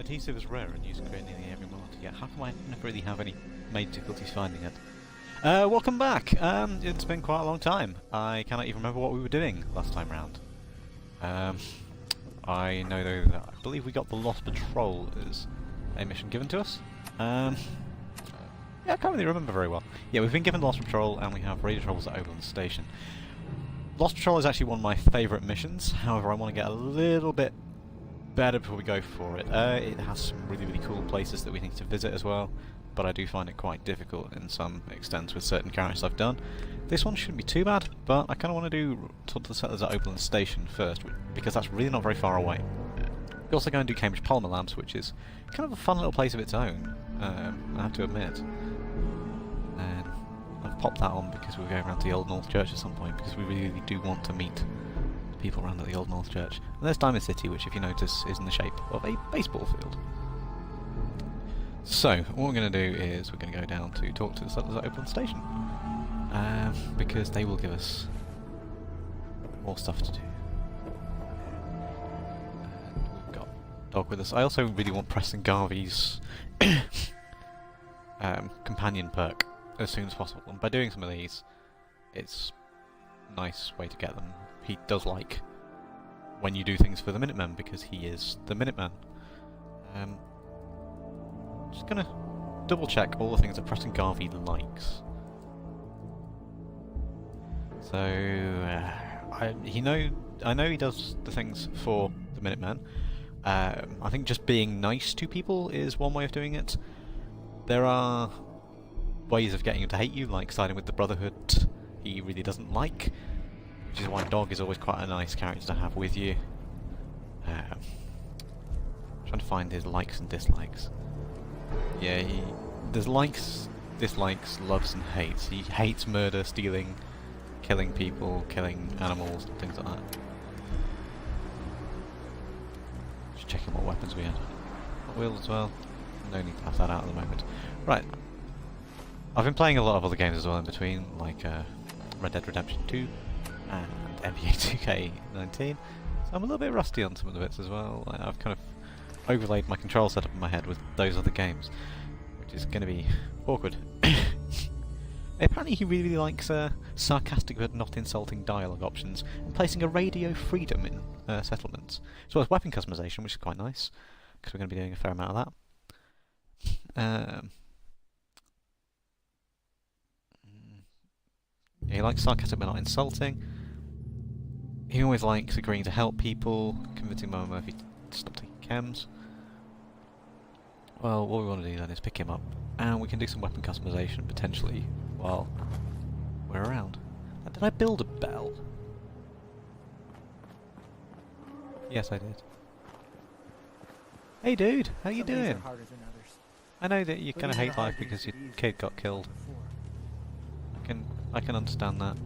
adhesive is rare and used to create nearly every mod. Yeah, how come I never really have any major difficulties finding it? Welcome back! It's been quite a long time. I cannot even remember what we were doing last time round. I know though that I believe we got the Lost Patrol as a mission given to us. Yeah, I can't really remember very well. Yeah, we've been given the Lost Patrol and we have radio troubles at Oswald Station. Lost Patrol is actually one of my favourite missions, however I want to get a little bit better before we go for it. It has some really cool places that we need to visit as well, but I do find it quite difficult in some extents with certain characters I've done. This one shouldn't be too bad, but I kind of want to do sort of the settlers at Oakland Station first, because that's really not very far away. We also go and do Cambridge Polymer Labs, which is kind of a fun little place of its own, I have to admit. And I've popped that on because we're going around to the Old North Church at some point, because we really do want to meet the people around at the Old North Church. And there's Diamond City, which if you notice is in the shape of a baseball field. So, what we're going to do is we're going to go down to talk to the settlers at Oakland Station, because they will give us more stuff to do. And we've got Dog with us. I also really want Preston Garvey's companion perk as soon as possible, and by doing some of these, it's a nice way to get them. He does like when you do things for the Minutemen, because he is the Minuteman. Just gonna double check all the things that Preston Garvey likes. So I know he does the things for the Minutemen. I think just being nice to people is one way of doing it. There are ways of getting him to hate you, like siding with the Brotherhood he really doesn't like, which is why Dog is always quite a nice character to have with you. Trying to find his likes and dislikes. Yeah, there's likes, dislikes, loves and hates. He hates murder, stealing, killing people, killing animals, and things like that. Just checking what weapons we had. Hot wheels as well. No need to have that out at the moment. Right. I've been playing a lot of other games as well in between, like Red Dead Redemption 2 and NBA 2K19. So I'm a little bit rusty on some of the bits as well. I've kind of overlaid my control setup in my head with those other games, which is going to be awkward. Apparently he really likes sarcastic but not insulting dialogue options, and placing a radio freedom in settlements, as well as weapon customization, which is quite nice, because we're going to be doing a fair amount of that. Yeah, he likes sarcastic but not insulting. He always likes agreeing to help people, convincing Mama Murphy to stop taking chems. Well, what we want to do then is pick him up, and we can do some weapon customization potentially while we're around. Did I build a bell? Yes, I did. Hey dude, how you doing? I know that you kind of hate life because your kid got killed. I can understand that.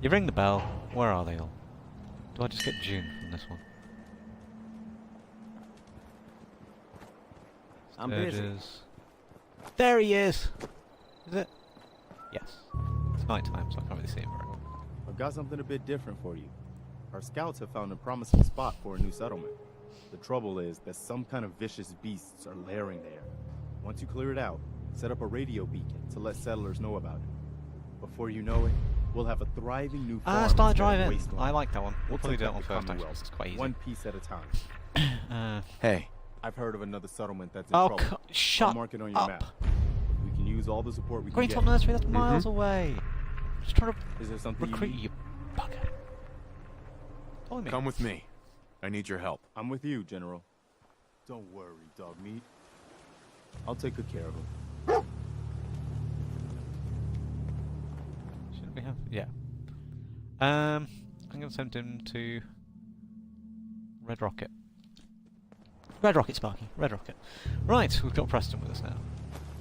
You ring the bell. Where are they all? Do I just get June from this one? I'm busy. There he is! Is it? Yes. It's night time, so I can't really see him very well. I've got something a bit different for you. Our scouts have found a promising spot for a new settlement. The trouble is that some kind of vicious beasts are lairing there. Once you clear it out, set up a radio beacon to let settlers know about it. Before you know it, we'll have a thriving new farm. Start driving! I like that one. We'll probably do that one first, actually. It's quite easy. One piece at a time. Hey. I've heard of another settlement that's in trouble. Shut I'll mark it on your map. We can use all the support we can get. Green Top Nursery, that's miles away. I'm just trying to Is there something recruit you, bugger. Follow me. Come with me. I need your help. I'm with you, General. Don't worry, dog meat. I'll take good care of him. Shouldn't we have? Yeah. I'm going to send him to Red Rocket. Red Rocket, Sparky. Red Rocket. Right, we've got Preston with us now.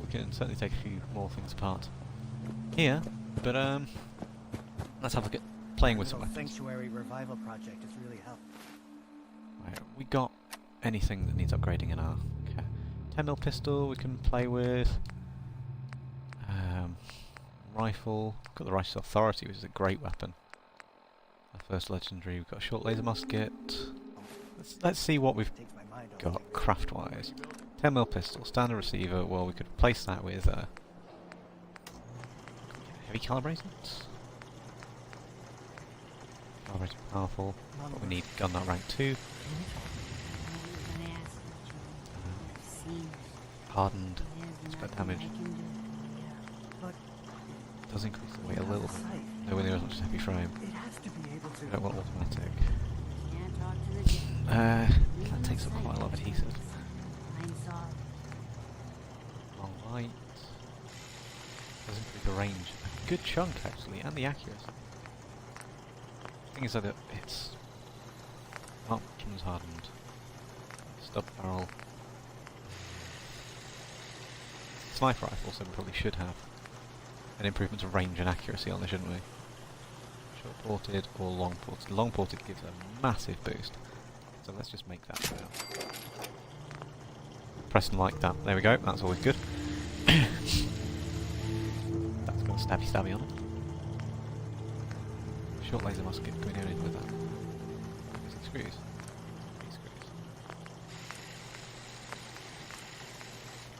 We can certainly take a few more things apart here, but let's have a look at playing with some weapons. Sanctuary revival project has really helped. Right, we got anything that needs upgrading in our 10mm pistol we can play with. Rifle. Got the Righteous Authority, which is a great weapon. Our first legendary. We've got a short laser musket. Let's see what we've Takes my mind off got things. craft-wise. 10mm pistol, standard receiver. Well, we could replace that with heavy calibrated. Calibrated powerful. But we need gun nut rank 2. Hardened. Spec damage. But Does increase the weight a little bit. sight. Nowhere near as much as heavy frame. It has to be able to. We don't want automatic. That takes up quite a lot of adhesive. Long light. Does improve the range a good chunk actually, and the accuracy. Thing is that it's options hardened. Stub barrel. Sniper rifle, so we probably should have an improvement to range and accuracy on this, shouldn't we? Short ported or long ported. Long ported gives a massive boost. So let's just make that now. Press and like that. There we go, that's always good. That's got a stabby on it. Short laser musket, can we do anything with that? Is it screws? These screws.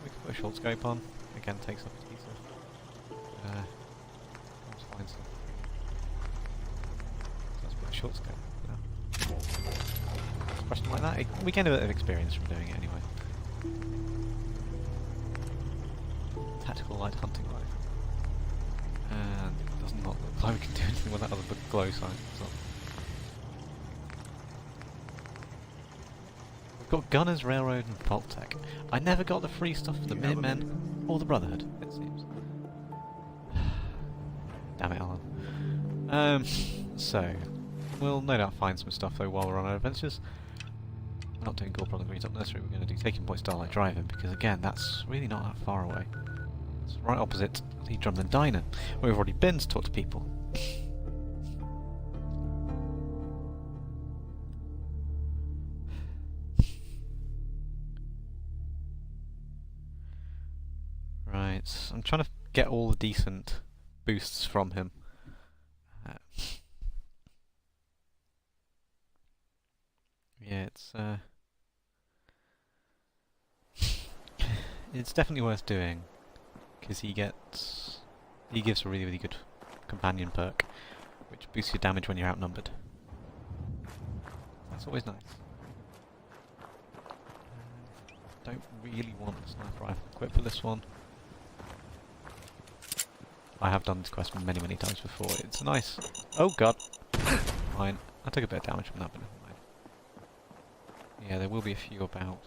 We can put a short scope on. Again, takes up adhesive. Let's find some. So let's put a short scope. Question like that, we gain a bit of experience from doing it anyway. Tactical light hunting rifle. And it does not look like we can do anything with that other than glow sign. So. We've got Gunners, Railroad and Pulp Tech. I never got the free stuff for the Minutemen or the Brotherhood, it seems. Damn it, Alan. So, we'll no doubt find some stuff though while we're on our adventures. We're not doing Gold Brother Green's up nursery, we're going to do Taking Point Starlight Driving, because again, that's really not that far away. It's right opposite the Drumlin Diner, where we've already been to talk to people. Right, I'm trying to get all the decent boosts from him. Yeah, it's definitely worth doing, because he gives a really, really good companion perk, which boosts your damage when you're outnumbered. That's always nice. Don't really want a sniper rifle equipped for this one. I have done this quest many, many times before. It's nice. Oh god! Fine. I took a bit of damage from that, but never mind. Yeah, there will be a few about.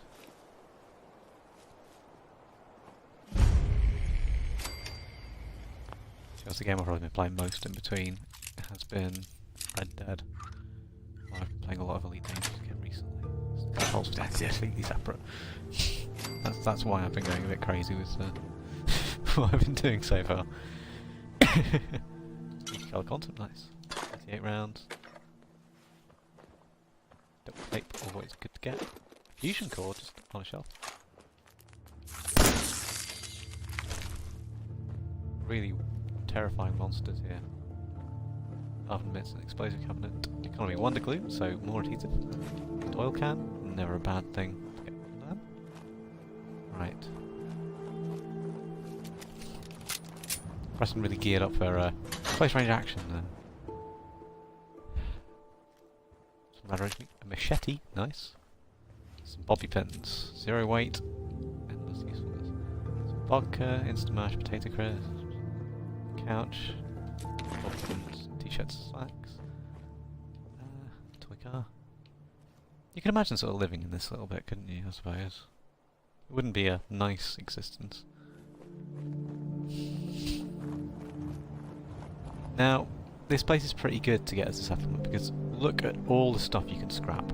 That's the game I've probably been playing most in between. It has been Red Dead. Well, I've been playing a lot of Elite Dangerous again recently. The controls are completely separate. That's why I've been going a bit crazy with what I've been doing so far. Colour content, nice. 38 rounds. Double tape, always good to get. Fusion core, just on a shelf. Really terrifying monsters here. Oven mitts and explosive cabinet. Economy wonder glue, so more adhesive. And oil can, never a bad thing to get from them. Right. Preston really geared up for close range action then. Some rather a machete, nice. Some bobby pins, 0 weight, endless usefulness. Some vodka, instant mash, potato crisps, couch, bobby pins, t-shirts, slacks, toy car. You can imagine sort of living in this little bit, couldn't you, I suppose? It wouldn't be a nice existence. Now, this place is pretty good to get as a settlement, because look at all the stuff you can scrap.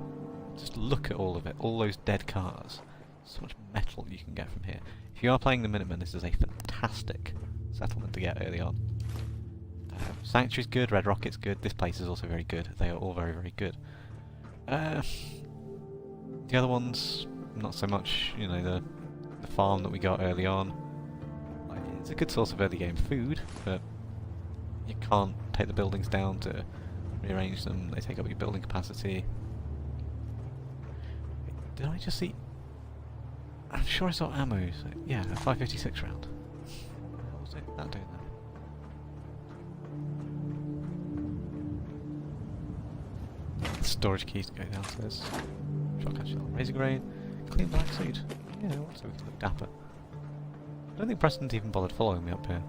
Just look at all of it, all those dead cars. So much metal you can get from here. If you are playing the Minutemen, this is a fantastic settlement to get early on. Sanctuary's good, Red Rocket's good, this place is also very good. They are all very, very good. The other ones, not so much, you know, the farm that we got early on. Like, it's a good source of early game food, but you can't take the buildings down to rearrange them, they take up your building capacity. Did I just see... I'm sure I saw ammo. So yeah, a 5.56 round. What was it? That doing that. Storage keys to go downstairs. Shotgun shell. Razor grade. Clean black suit. Yeah, so we can look dapper. I don't think Preston's even bothered following me up here.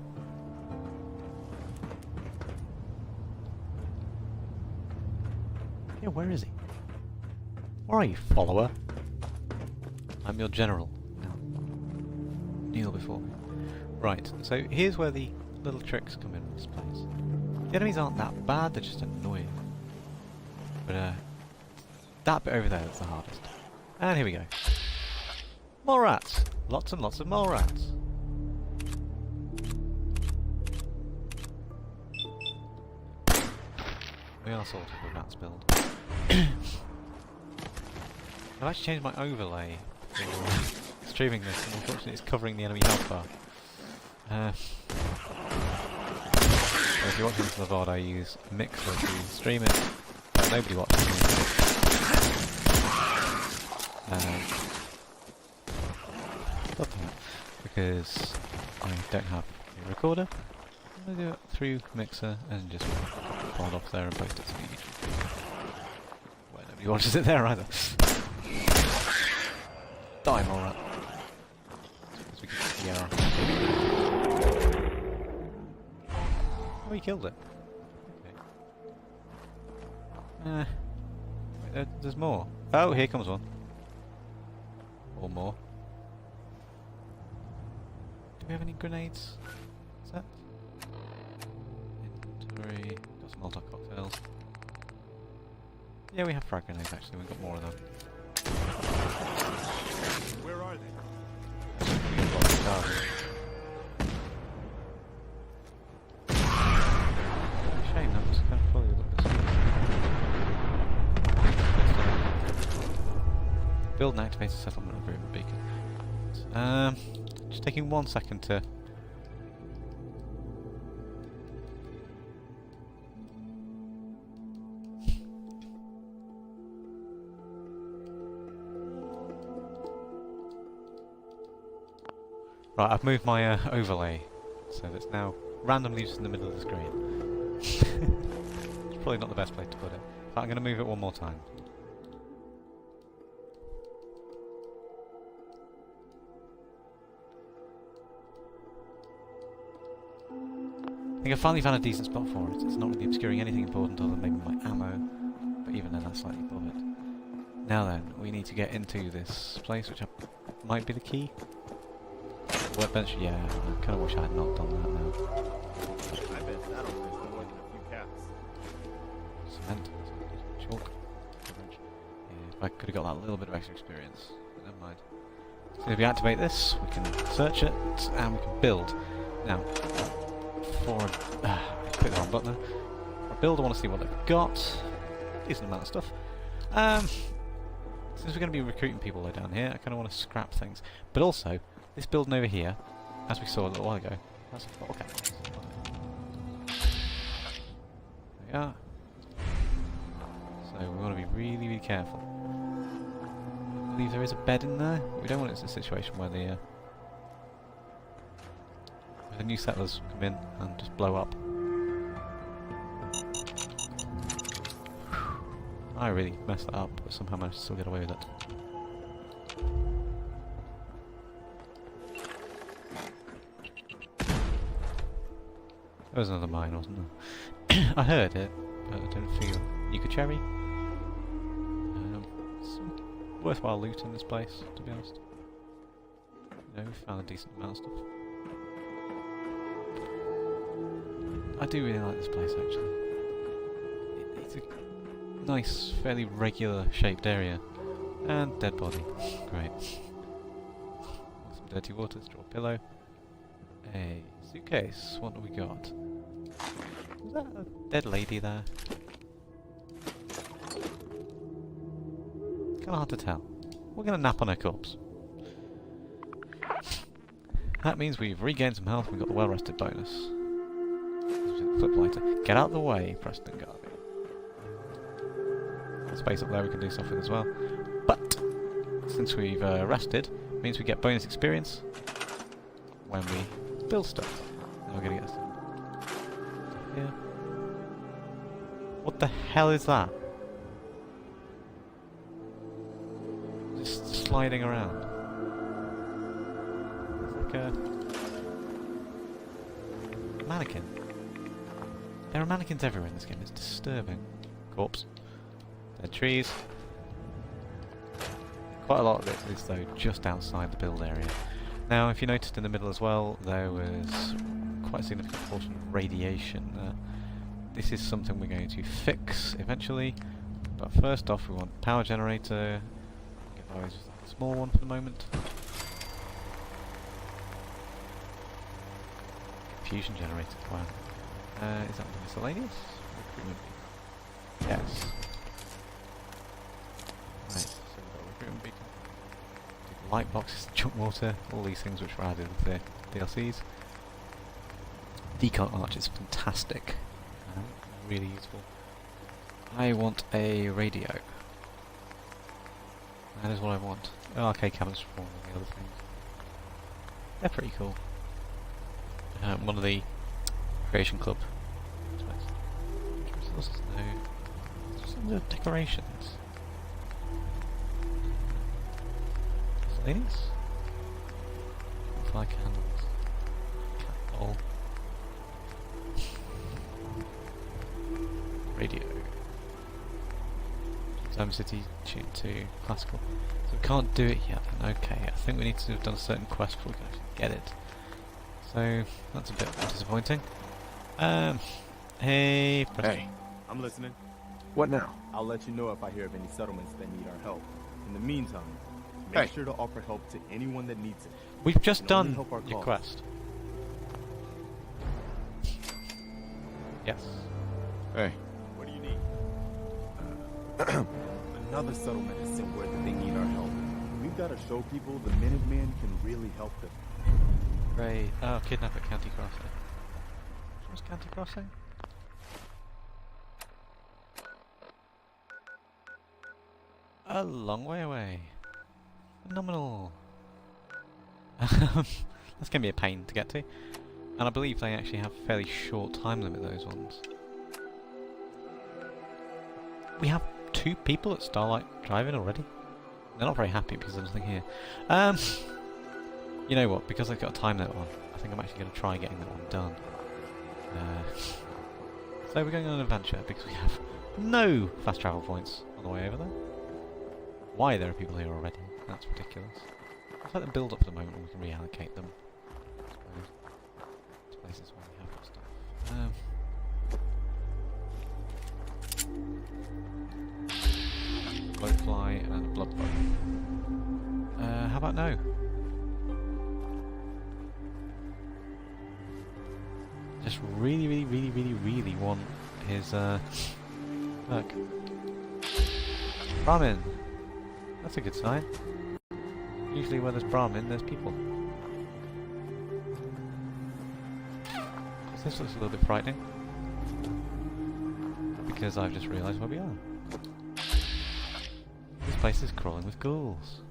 Yeah, where is he? Where are you, follower? I'm your general. Now, kneel before me. Right, so here's where the little tricks come in this place. The enemies aren't that bad, they're just annoying. But that bit over there is the hardest. And here we go. More rats! Lots and lots of more rats. We are sorted with rats build. I've actually changed my overlay for streaming this, and unfortunately it's covering the enemy health bar. So if you're watching this on the VOD, I use Mixer to stream it. Nobody watches me. Because I don't have a recorder. I'm going to do it through Mixer and just pull it off there and post it to YouTube. Well, nobody watches it there either. Die, more rat. As we can see the error. Oh, he killed it. Okay. Wait, there's more. Oh, here comes one. Or more. Do we have any grenades? Set. Inventory. Got some Molotov cocktails. Yeah, we have frag grenades actually. We've got more of them. Where are they? Shame, that was kind of fully look this way. Build and activate a settlement agreement beacon. Just taking 1 second to... Right, I've moved my overlay, so it's now randomly just in the middle of the screen. It's probably not the best place to put it, but I'm going to move it one more time. I think I finally found a decent spot for it. It's not really obscuring anything important other than maybe my ammo, but even then that's slightly above it. Now then, we need to get into this place, which might be the key. Workbench, yeah, I kind of wish I had not done that now. I bet that'll take more than a few caps. Cement, chalk. Yeah, if I could have got that little bit of extra experience, but never mind. So if we activate this, we can search it, and we can build. Now, for I clicked the wrong button there. For a build, I want to see what they've got. Decent amount of stuff. Since we're going to be recruiting people though down here, I kind of want to scrap things. But also, this building over here, as we saw a little while ago, that's a bottle cap. There we are. So we want to be really, really careful. I believe there is a bed in there. What we don't want is a situation where the new settlers come in and just blow up. I really messed that up, but somehow managed to still get away with it. There was another mine, wasn't there? I heard it, but I don't feel... Yuka-cherry? Some worthwhile loot in this place, to be honest. You know, we found a decent amount of stuff. I do really like this place, actually. It's a nice, fairly regular shaped area. And dead body. Great. Some dirty water, straw pillow. A suitcase. What do we got? Is that a dead lady there? Kind of hard to tell. We're going to nap on her corpse. That means we've regained some health and we've got the well-rested bonus. Flip lighter. Get out of the way, Preston Garvey. Space up there we can do stuff with as well. But since we've rested, means we get bonus experience when we build stuff. Now we're gonna get this here. What the hell is that? Just sliding around. It's like a mannequin. There are mannequins everywhere in this game. It's disturbing. Corpse. Dead trees. Quite a lot of it is though just outside the build area. Now, if you noticed in the middle as well, there was quite a significant portion of radiation. This is something we're going to fix eventually, but first off we want power generator. Get by with a small one for the moment. Fusion generator. Wow. Is that miscellaneous? Recruitment. Yes. Right. So we've got a recruitment beacon. Light boxes, junk water, all these things which were added with the DLCs. Decant arch is fantastic. Really useful. I want a radio. That is what I want. Oh, arcade cabinets for all the other things. They're pretty cool. One of the Creation Club. No. Some of the decorations. Miscellaneous? Fire candles. Cat bowl. Radio. Time City tune to classical. So we can't do it yet then. Okay, I think we need to have done a certain quest before we can actually get it. So that's a bit disappointing. Hey, Preston. Hey, I'm listening. what now? I'll let you know if I hear of any settlements that need our help. In the meantime, make Hey. sure to offer help to anyone that needs it. We've just Can only done help our your cause. quest. Yes. Hey, What do you need? Another settlement is sent word that they need our help. We've got to show people the Minutemen can really help them. Great. Oh, kidnap at County Crossing. What's County Crossing? A long way away. Phenomenal. That's going to be a pain to get to. And I believe they actually have a fairly short time limit, those ones. We have 2 people at Starlight Driving already? They're not very happy because there's nothing here. You know what, because I've got a time limit on, I think I'm actually going to try getting that one done. So we're going on an adventure because we have no fast travel points on the way over there. Why there are people here already? That's ridiculous. Let's let them build up at the moment and we can reallocate them. I suppose. To places where we have got stuff. Bloatfly and a bloodbug. How about no? Just really want his perk. Brahmin! That's a good sign. Usually where there's Brahmin, there's people. This looks a little bit frightening. Because I've just realised where we are. This place is crawling with ghouls.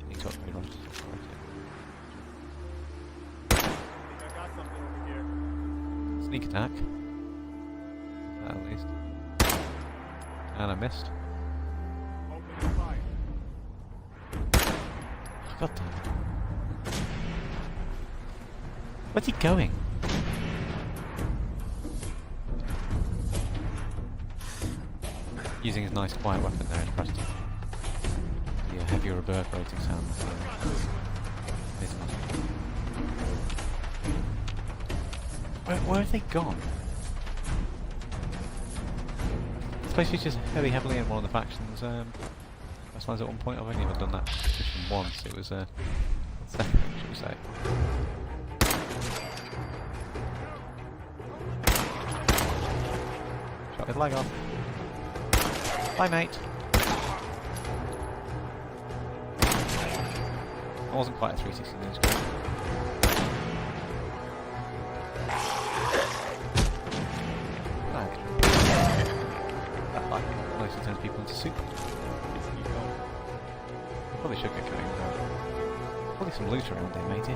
Need to upgrade on. I got something over here. Sneak attack. At least. And I missed. Open fire. God damn it. Where's he going? Using his nice quiet weapon there in Preston. The heavy reverberating sound. Where have they gone? This place features heavily in one of the factions. Quest lines at one point. I've only ever done that mission once. It was second, should we say? Shot his leg off. Bye, mate. I wasn't quite a 360 in this game. obviously turns people into soup. Probably should get going though. Probably some loot around here, matey.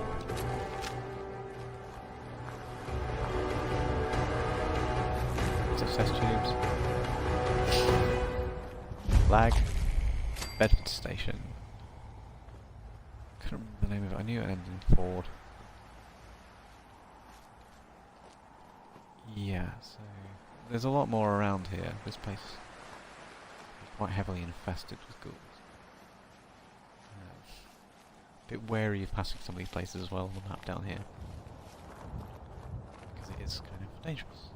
Test tubes. Lag. Bedford Station. Couldn't remember the name of it. I knew it ended in Ford. Yeah, so there's a lot more around here. This place is quite heavily infested with ghouls. A bit wary of passing some of these places as well on the map down here, because it is kind of dangerous.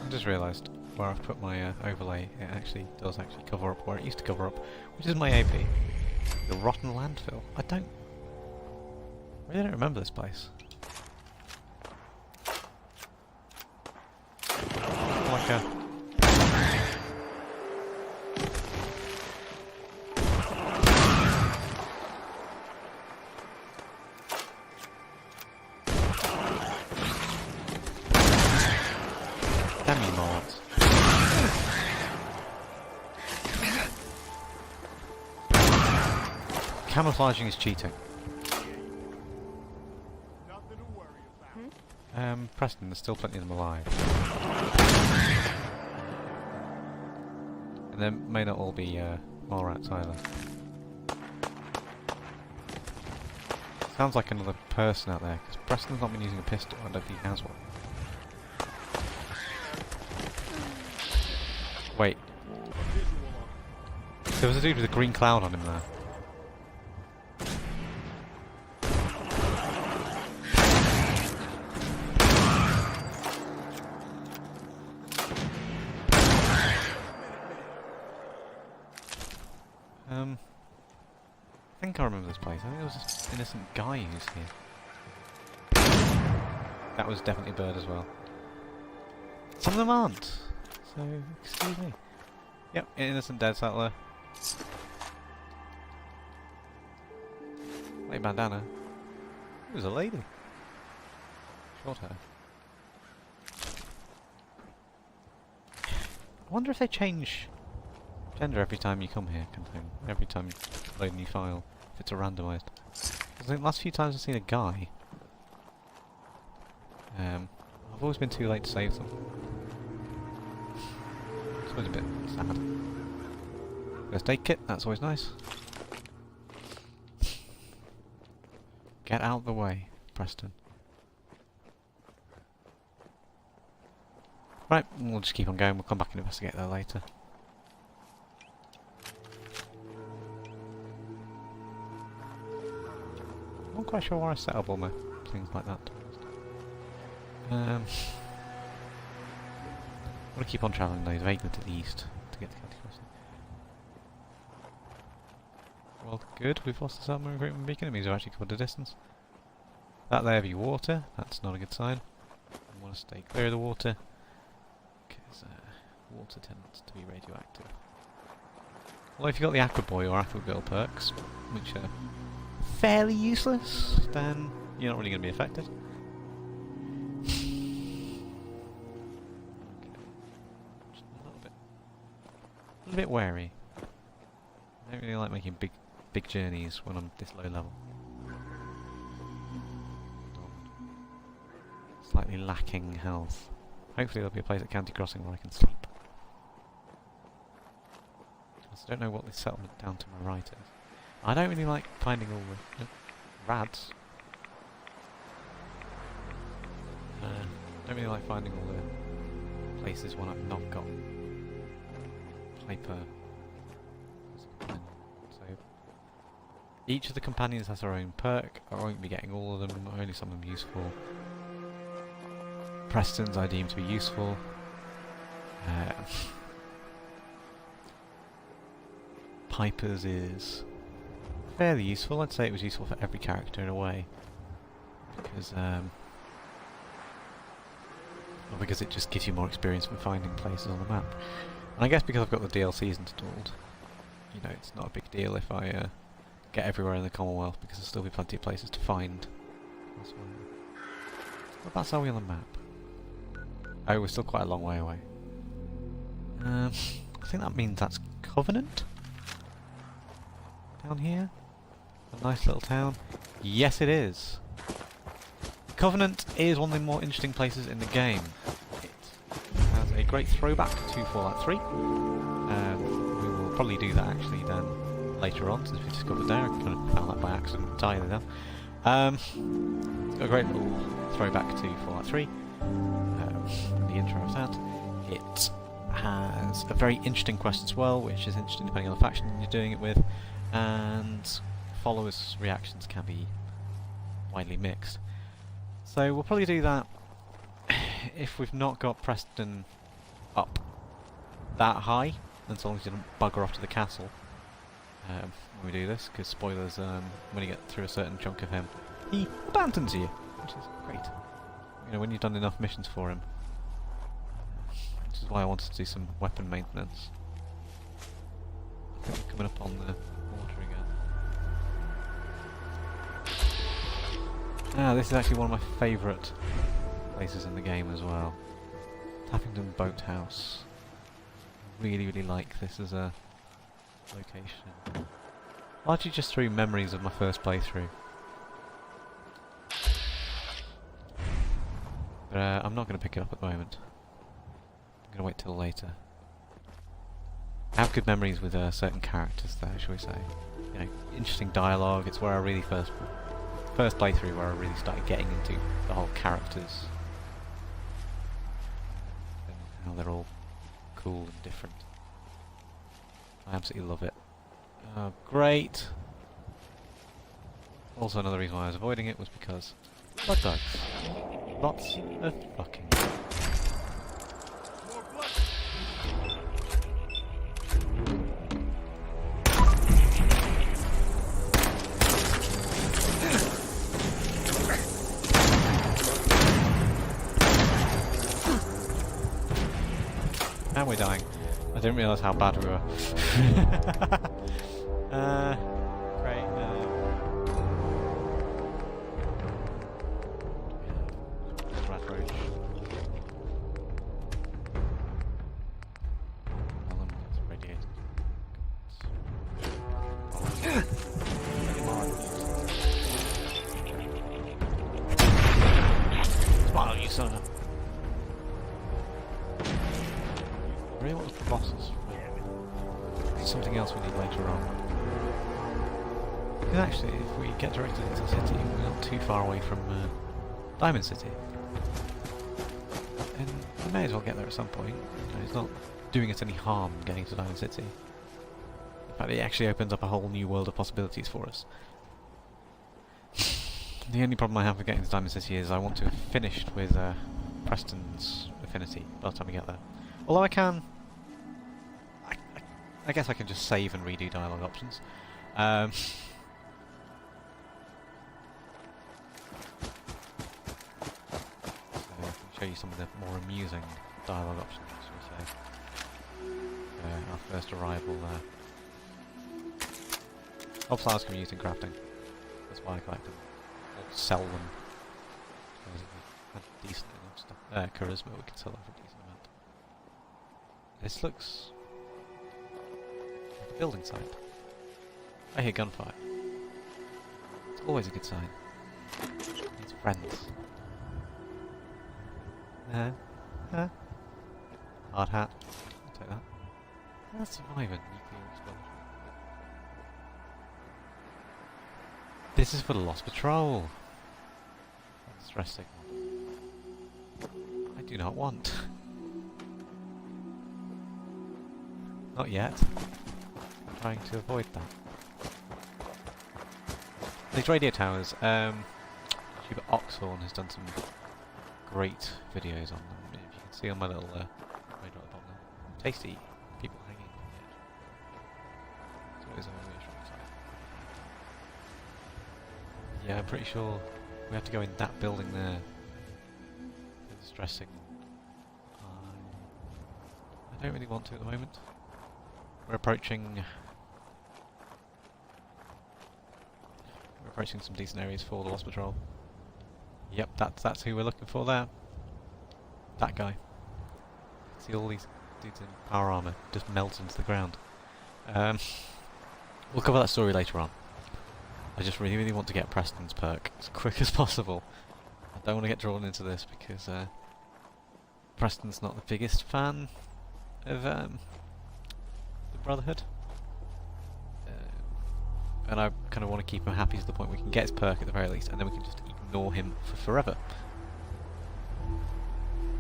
I just realised where I've put my overlay, it actually does cover up where it used to cover up, which is my AP. The rotten landfill. I really don't remember this place. Like a... Demi-mods. Camouflaging is cheating. Preston, there's still plenty of them alive. And there may not all be mole rats either. Sounds like another person out there, because Preston's not been using a pistol, I don't think he has one. Wait. There was a dude with a green cloud on him there. I think I remember this place. I think there was this innocent guy who's here. That was definitely a bird as well. Some of them aren't. So, excuse me. Yep, innocent dead settler. Lady bandana. It was a lady. Short hair. I wonder if they change gender every time you come here, kind of thing. Every time you load a new file, if it's a randomised. I think the last few times I've seen a guy, I've always been too late to save them. It's always a bit sad. First aid kit, that's always nice. Get out the way, Preston. Right, we'll just keep on going, we'll come back and investigate that later. I'm not quite sure where I set up all my things like that. I want to keep on travelling though, vaguely to the east to get to County Crossing. Well, good, we've lost the submarine recruitment beacon, it means we've actually covered the distance. That there be water, that's not a good sign. I want to stay clear of the water, because water tends to be radioactive. Well, if you've got the Aqua Boy or Aqua Girl perks, which are fairly useless, then you're not really going to be affected. Just a little bit wary. I don't really like making big journeys when I'm this low level. Slightly lacking health. Hopefully there'll be a place at County Crossing where I can sleep. I don't know what this settlement down to my right is. I don't really like finding all the rads. Don't really like finding all the places when I've not got hyper. So each of the companions has their own perk. I won't be getting all of them. Only some of them useful. Preston's I deem to be useful. Piper's is fairly useful. I'd say it was useful for every character in a way, because it just gives you more experience from finding places on the map. And I guess because I've got the DLCs installed, you know, it's not a big deal if I get everywhere in the Commonwealth, because there'll still be plenty of places to find Oswald. Whereabouts are we on the map? Oh, we're still quite a long way away. I think that means that's Covenant? Down here? A nice little town? Yes, it is! Covenant is one of the more interesting places in the game. It has a great throwback to Fallout 3. We will probably do that actually then later on, since we discovered there. I kind of found that by accident entirely then. It's got a great little throwback to Fallout 3. The intro of that. It has a very interesting quest as well, which is interesting depending on the faction you're doing it with, and followers' reactions can be widely mixed. So we'll probably do that if we've not got Preston up that high, as long as he doesn't bugger off to the castle when we do this, because spoilers, when you get through a certain chunk of him, he abandons you, which is great. You know, when you've done enough missions for him. Which is why I wanted to do some weapon maintenance. I think we're coming up on the water again. Ah, this is actually one of my favourite places in the game as well. Tappington Boathouse. Really, really like this as a location. Largely just through memories of my first playthrough. But I'm not going to pick it up at the moment. I'm going to wait till later. I have good memories with certain characters there, shall we say. You know, interesting dialogue. It's where I really first playthrough where I really started getting into the whole characters. And how they're all cool and different. I absolutely love it. Oh, great! Also another reason why I was avoiding it was because blood dogs. Lots of fucking. And we're dying. I didn't realise how bad we were. Great. Rat roach. Well, it's radiated. Smile, you son of a. I really want the bosses. Something else we need later on. Because actually, if we get directed into the city, we're not too far away from Diamond City. And we may as well get there at some point. You know, it's not doing us any harm getting to Diamond City. In fact, it actually opens up a whole new world of possibilities for us. The only problem I have with getting to Diamond City is I want to have finished with Preston's affinity by the time we get there. Although I can... I guess I can just save and redo dialogue options. So I can show you some of the more amusing dialogue options, shall we say. Our first arrival there. Wildflowers can be used in crafting. That's why I collect them. Or sell them. Because if we had decent enough stuff. Charisma, we can sell them for a decent amount. This looks... building site. I hear gunfire. It's always a good sign. It's friends. Hard hat. I'll take that. Let's survive a nuclear explosion. This is for the Lost Patrol. Stress signal. I do not want. Not yet. Trying to avoid that. These radio towers, YouTuber Oxhorn has done some great videos on them. If you can see on my little radar at the bottom there. Tasty people hanging on the edge. It's always a reassuring sight. Yeah, I'm pretty sure we have to go in that building there. The stress signal. I don't really want to at the moment. We're approaching some decent areas for the Lost Patrol. Yep, that's who we're looking for there. That guy. See all these dudes in power armor just melt into the ground. We'll cover that story later on. I just really want to get Preston's perk as quick as possible. I don't want to get drawn into this because Preston's not the biggest fan of the Brotherhood. And I kind of want to keep him happy to the point we can get his perk at the very least, and then we can just ignore him for forever.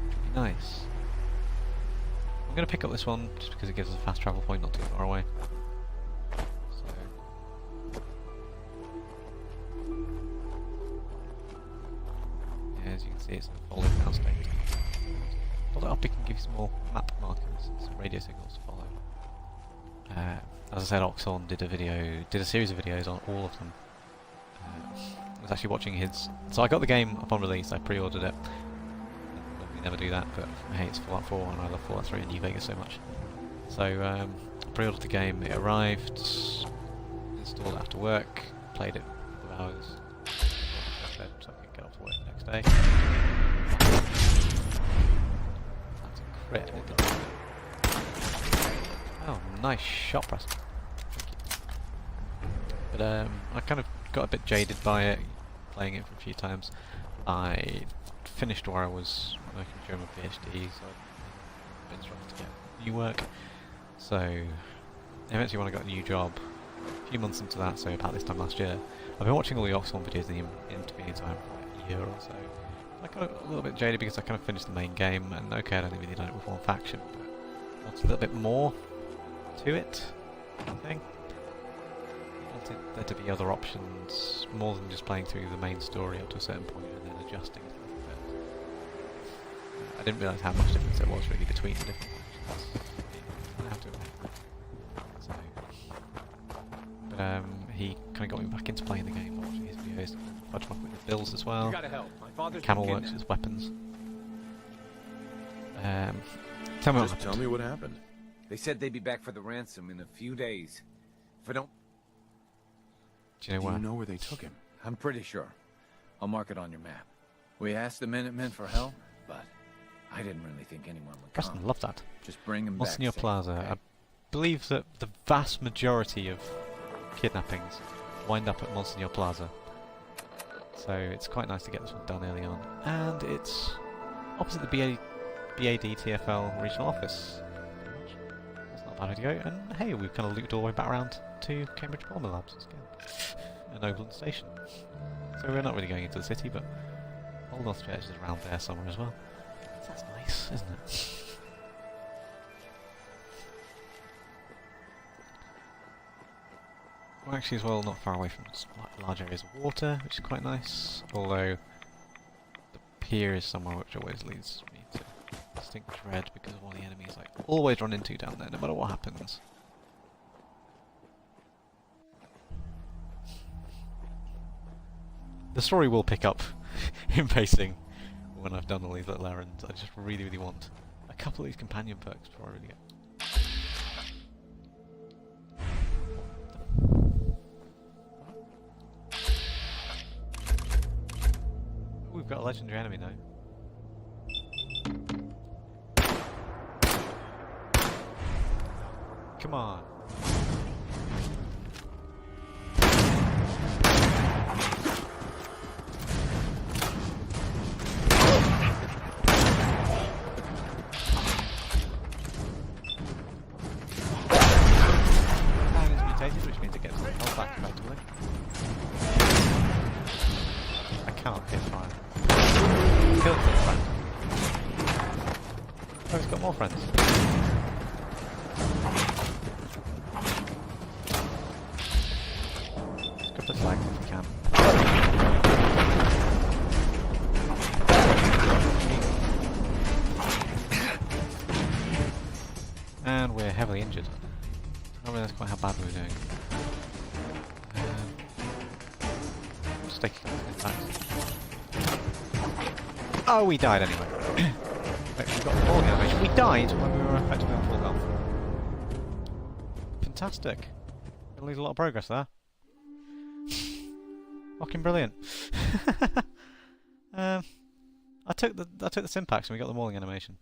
Which would be nice. I'm going to pick up this one just because it gives us a fast travel point not too far away. So, yeah, as you can see, it's in a folding down state. Hold it up, it can give you some more map markers, some radio signals to follow. As I said, Oswald did a series of videos on all of them. I was actually watching his. So I got the game upon release. I pre-ordered it. We never do that, but hey, it's Fallout 4, and I love Fallout 3 and New Vegas so much. So I pre-ordered the game. It arrived, installed it after work, played it for hours, so I could get off to work the next day. That's a crit. Oh, nice shot, Preston. But I kind of got a bit jaded by it, playing it for a few times. I finished where I was working during my PhD, so I've been struggling to get new work. So eventually when I got a new job, a few months into that, so about this time last year, I've been watching all the Oswald videos in the intervening time for like a year or so. I got a little bit jaded because I kind of finished the main game, and okay, I'd only really done it with one faction, but I wanted a little bit more to it, I think. I wanted there to be other options, more than just playing through the main story up to a certain point and then adjusting to it. I didn't realise how much difference there was really between the different factions. I have to admit. So, but he kind of got me back into playing the game, watching his videos, fudging up with the builds as well. You gotta help. My father's Camel been works kidnapped. as weapons. Tell me what Just tell happened. me what happened. They said they'd be back for the ransom in a few days. If I don't... Do you know Do where? you know where they took him? I'm pretty sure. I'll mark it on your map. We asked the Minutemen for help, but I didn't really think anyone would Preston come. loved that. Just bring him back Monsignor safe, Plaza. okay? I believe that the vast majority of kidnappings wind up at Monsignor Plaza. So it's quite nice to get this one done early on. And it's opposite the BAD TFL regional office. That's not a bad way to go. And hey, we've kind of looped all the way back around to Cambridge Bomber Labs again. And Overland Station. So we're not really going into the city, but Old North Church is around there somewhere as well. That's nice, isn't it? We're actually as well not far away from large areas of water, which is quite nice. Although the pier is somewhere which always leads me to distinct dread because of all the enemies I always run into down there, no matter what happens. The story will pick up in pacing when I've done all these little errands. I just really want a couple of these companion perks before I really get. Ooh, we've got a legendary enemy now. Come on. And it's mutated, which means it gets some health back effectively. I cannot hit fire. Killed this friend. Oh, he's got more friends. Let's grab the flags if we can. And we're heavily injured. I don't realise quite how bad we were doing. Just taking it back. Oh, we died anyway. Wait, we got full animation. We died when we were effectively on full health. Fantastic. Gonna lose a lot of progress there. Fucking brilliant. I took the Simpacks and we got the mauling animation.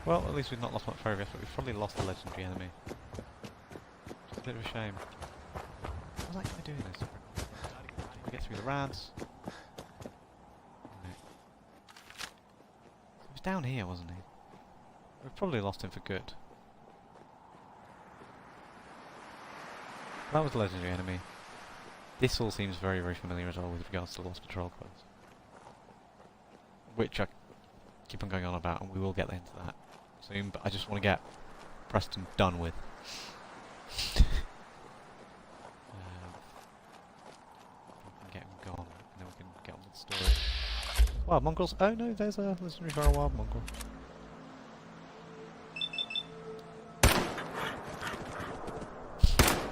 Well, at least we've not lost much progress, but we've probably lost the legendary enemy. Which is a bit of a shame. What's that guy doing this? We get through the rads. No. He was down here, wasn't he? We've probably lost him for good. That was the legendary enemy. This all seems very, very familiar as well with regards to the Lost Patrol quest. Which I keep on going on about, and we will get into that soon, but I just want to get Preston done with. We can get him gone, and then we can get on with the story. Wild mongrels. Oh no, there's a legendary for a wild mongrel.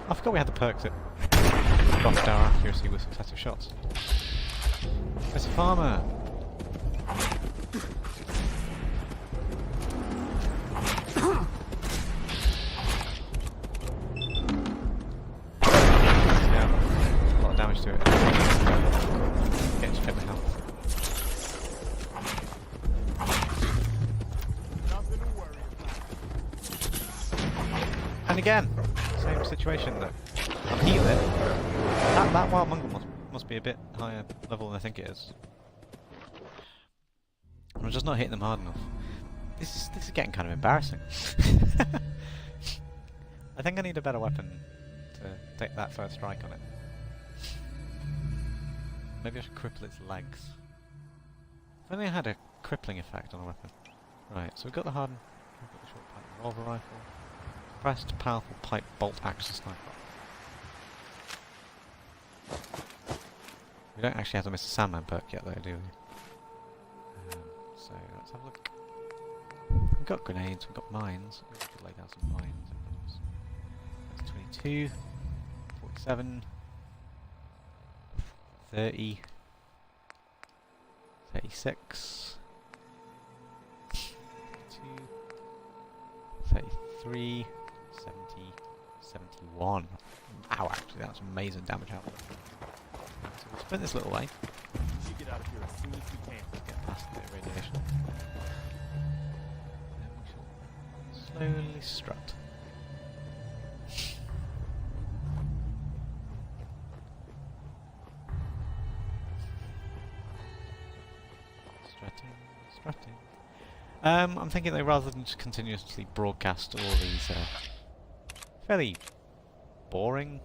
I forgot we had the perks that buffed our accuracy with successive shots. There's a farmer! Yeah, a lot of damage to it. Get to check my health. And again! Same situation though. I'm healing. That wild mongrel must be a bit higher level than I think it is. I'm just not hitting them hard enough. This is getting kind of embarrassing. I think I need a better weapon to take that first strike on it. Maybe I should cripple its legs. If only I had a crippling effect on a weapon. Right, so we've got the hardened, we've got the short pipe revolver rifle. Pressed powerful pipe bolt action sniper. We don't actually have the Mr. Sandman perk yet though, do we? So let's have a look. We've got grenades, we've got mines. We could lay down some mines. That's 22, 47, 30, 36, 32, 33, 70, 71. Ow, actually, that's amazing damage output. So we'll sprint this little way. You should get out of here as soon as you can. Get past the radiation. Then we shall slowly strut. Strutting. I'm thinking that rather than just continuously broadcast all these fairly boring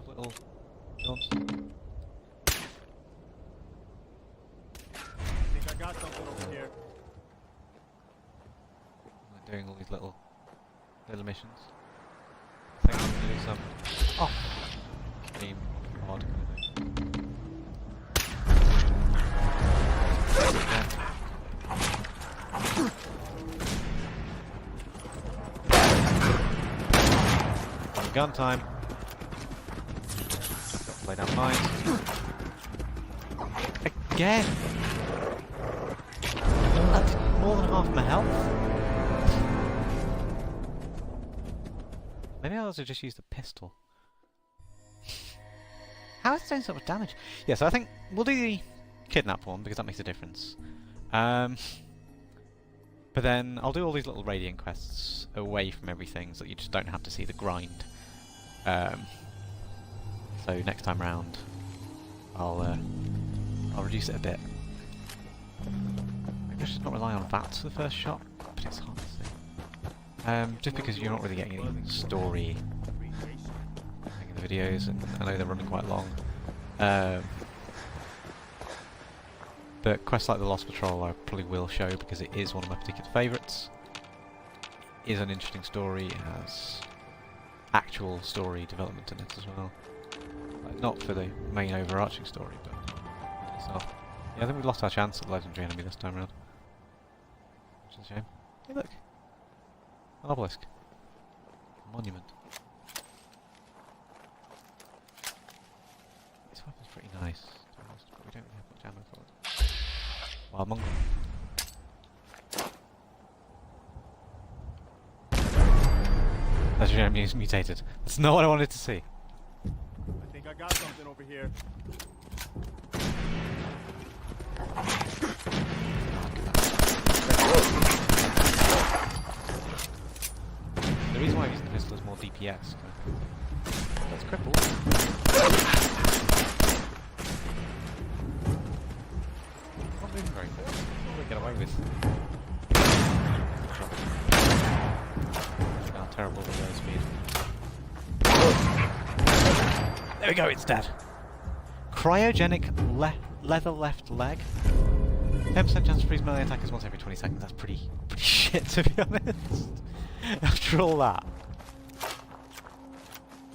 little jobs. I think I got something over here. Like doing all these little missions. I think I'm gonna do some game odd kind of thing. Gun time. Lay down mines. Again! That did more than half my health. Maybe I'll also just use the pistol. How is it doing so much damage? Yeah, so I think we'll do the kidnap one because that makes a difference. But then I'll do all these little radiant quests away from everything so that you just don't have to see the grind. So next time round, I'll reduce it a bit. Maybe I should not rely on VATs for the first shot, but it's hard to see. Just because you're not really getting any story in the videos, and I know they're running quite long. But quests like the Lost Patrol I probably will show because it is one of my particular favourites. It is an interesting story, it has actual story development in it as well. Like, not for the main overarching story, but in itself. Yeah, I think we lost our chance at the legendary enemy this time around. Which is a shame. Hey look! An obelisk. A monument. This weapon's pretty nice, to be honest, but we don't really have much ammo for it. Wild mongrel. Legendary enemies mutated. That's not what I wanted to see. I think I got something over here. The reason why I'm using the pistol is more DPS. That's crippled. Not moving very fast. What do we get away with? How terrible the low speed. There we go, it's dead. Cryogenic leather left leg. 10% chance to freeze melee attackers once every 20 seconds. That's pretty shit, to be honest. After all that,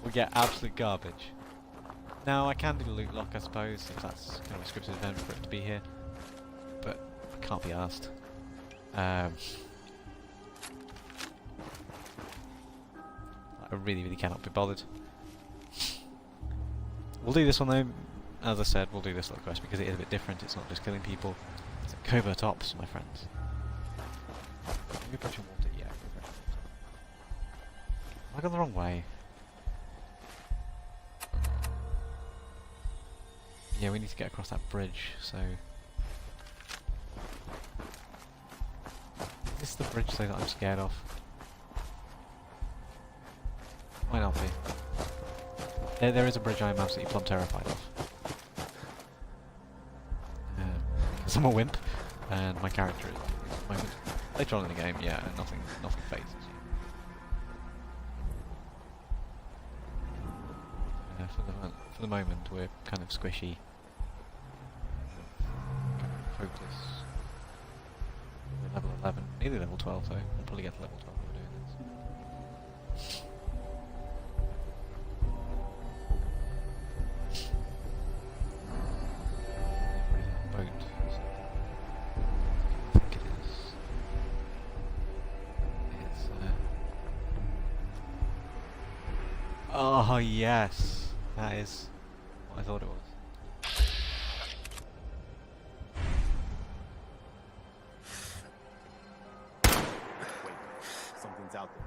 we get absolute garbage. Now, I can do the loot lock, I suppose, if that's kind of a scripted event for it to be here. But I can't be asked. I really cannot be bothered. We'll do this one though. As I said, we'll do this little quest because it is a bit different. It's not just killing people. It's a covert ops, my friends. Maybe approach water. Yeah. Have I gone the wrong way? Yeah, we need to get across that bridge. So this is the bridge though that I'm scared of. Might not be. There is a bridge I am absolutely plumb terrified of. I'm a wimp, and my character is at the moment. Later on in the game, yeah, nothing phases you. For the moment, we're kind of squishy. Kind of focus. We're level 11, nearly level 12 though. We'll probably get to level 12 when we're doing this. Boat. I think it is. It's oh yes, that is what I thought it was. Wait, something's out there.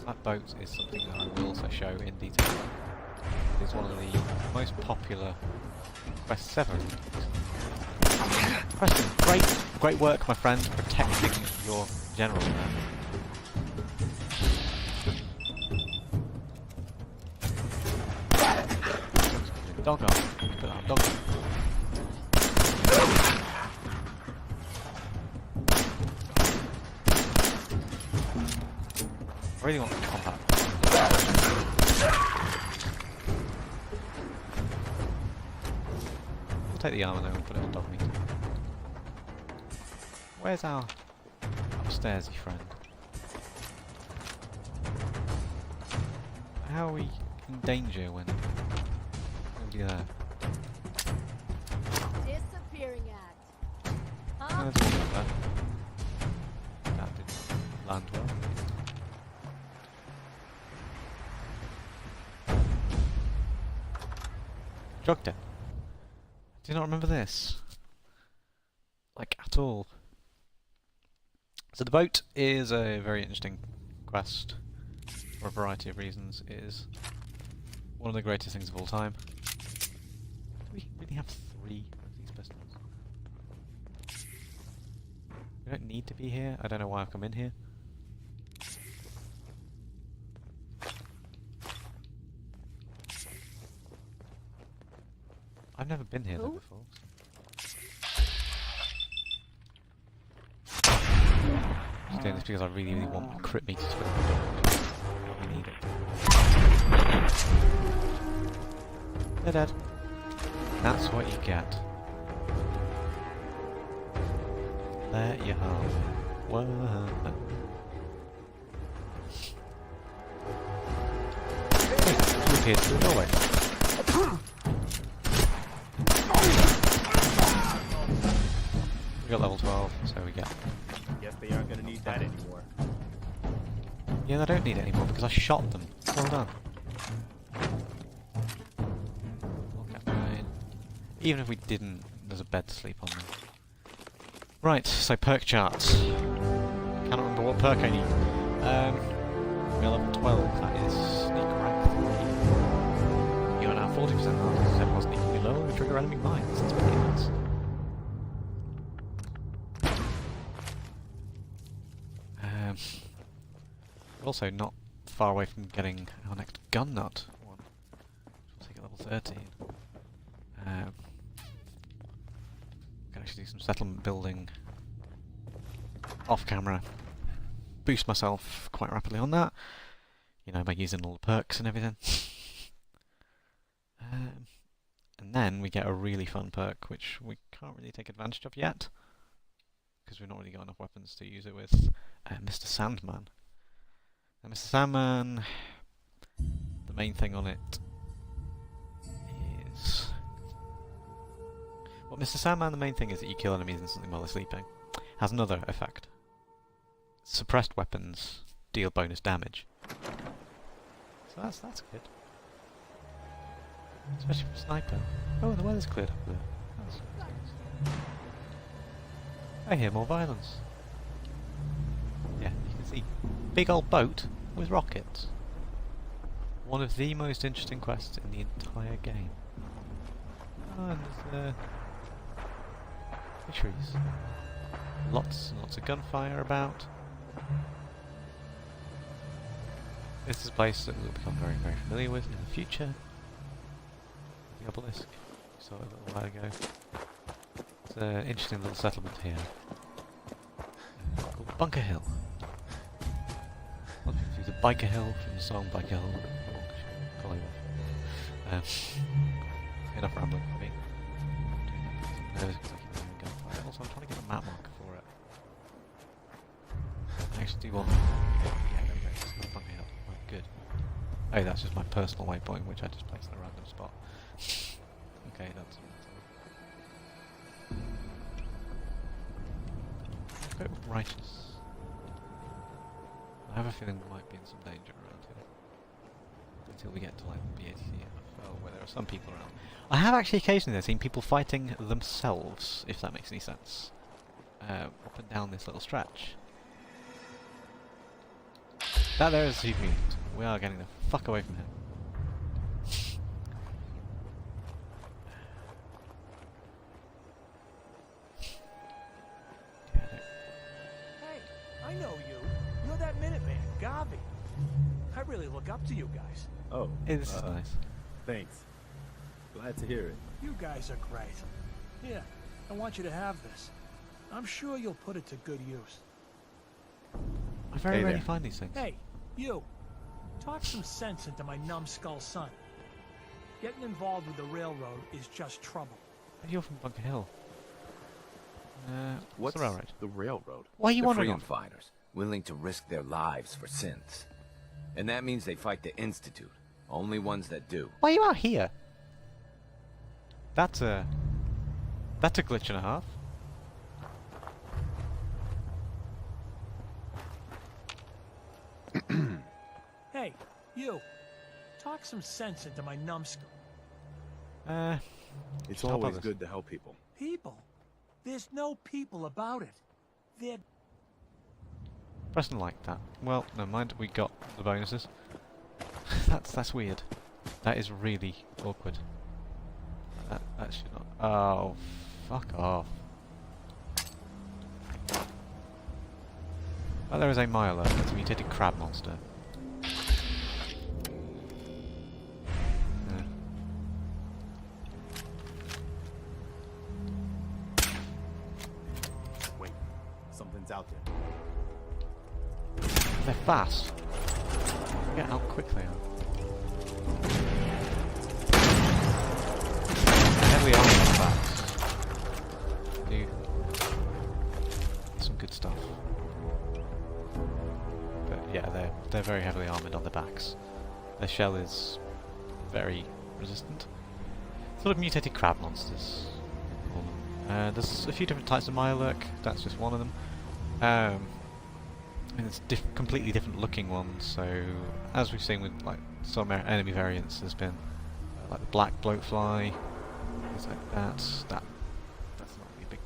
That boat is something that I will also show in detail. It's one of the most popular quests ever. Preston, great work, my friend, protecting your general there. Dog on. Put that on dog on. I really want the combat. We'll take the armor though and put it on dog meat. Where's our upstairsy friend? How are we in danger when nobody there? Disappearing act. Oh, Huh? there's one up there. That did land well. Drugged it. Do you not remember this? Like, at all. So the boat is a very interesting quest for a variety of reasons. It is one of the greatest things of all time. Do we really have 3 of these pistols? We don't need to be here. I don't know why I've come in here. I've never been here though before. I'm just doing this because I really want my crit meter to fill up. We need it. They're dead. That's what you get. There you have it. Whoa. Who appeared through the doorway? We got level 12, so we get. Guess they aren't gonna need that anymore. Yeah, I don't need it anymore because I shot them. Well done. Okay, fine. Even if we didn't, there's a bed to sleep on there. Right, so perk charts. Cannot remember what perk I need. We're level 12, that is sneak rank 3. You are now 40% harder, so was sneaking lower and trigger enemy mines. That's pretty nice. We're also not far away from getting our next gun nut one. We'll take it level 13. Can actually do some settlement building off camera. Boost myself quite rapidly on that. You know, by using all the perks and everything. And then we get a really fun perk, which we can't really take advantage of yet, because we've not really got enough weapons to use it with. Mr. Sandman. Now, Mr. Sandman, the main thing on it is... Well, Mr. Sandman, the main thing is that you kill enemies instantly while they're sleeping. Has another effect. Suppressed weapons deal bonus damage. So that's good. Especially for sniper. Oh, and the weather's cleared up there. That's nice. I hear more violence. Yeah, you can see. Big old boat with rockets. One of the most interesting quests in the entire game. Oh, and there's fisheries. Lots and lots of gunfire about. This is a place that we'll become very, very familiar with in the future. The obelisk, we saw it a little while ago. It's an interesting little settlement here called Bunker Hill. A lot of people use Biker Hill from the song Biker Hill. Enough rambling for me. Also, I'm trying to get a map marker for it. I actually do want... Yeah, there we go. It's Bunker Hill. Right, good. Oh, that's just my personal waypoint, which I just placed in a random spot. Okay, that's... A bit righteous. I have a feeling we might be in some danger around here. Until we get to like the BATCFL, where there are some people around. I have actually occasionally seen people fighting themselves, if that makes any sense. Up and down this little stretch. That there is a super mutant. We are getting the fuck away from him. Hey, I know you. You're that Minuteman, Gavi. I really look up to you guys. Oh, Hey, this is nice. thanks. Glad to hear it. You guys are great. Here, I want you to have this. I'm sure you'll put it to good use. I very Hey rarely there. find these things. Hey, you. Talk some sense into my numbskull son. Getting involved with the railroad is just trouble. You're from Bunker Hill. What's What's the railroad? the railroad? Why are you They're wandering freedom off? fighters, willing to risk their lives for sins. And that means they fight the Institute. Only ones that do. Why are you out here? That's a glitch and a half. Hey, you. Talk some sense into my numbskull. It's Help always others. good to help people. People. There's no people about it. They're... Preston like that. Well, never mind. We got the bonuses. that's weird. That is really awkward. That should not. Oh, fuck off. Well, there is a Myler. It's a mutated crab monster. Wait, something's out there. They're fast. Forget how quick they are. Heavily armed on the backs. Do some good stuff. But yeah, they're very heavily armoured on the backs. Their shell is very resistant. Sort of mutated crab monsters. There's a few different types of Mirelurk. That's just one of them. And it's completely different looking ones. So as we've seen with like some enemy variants, there's been like the black bloatfly, things like that. That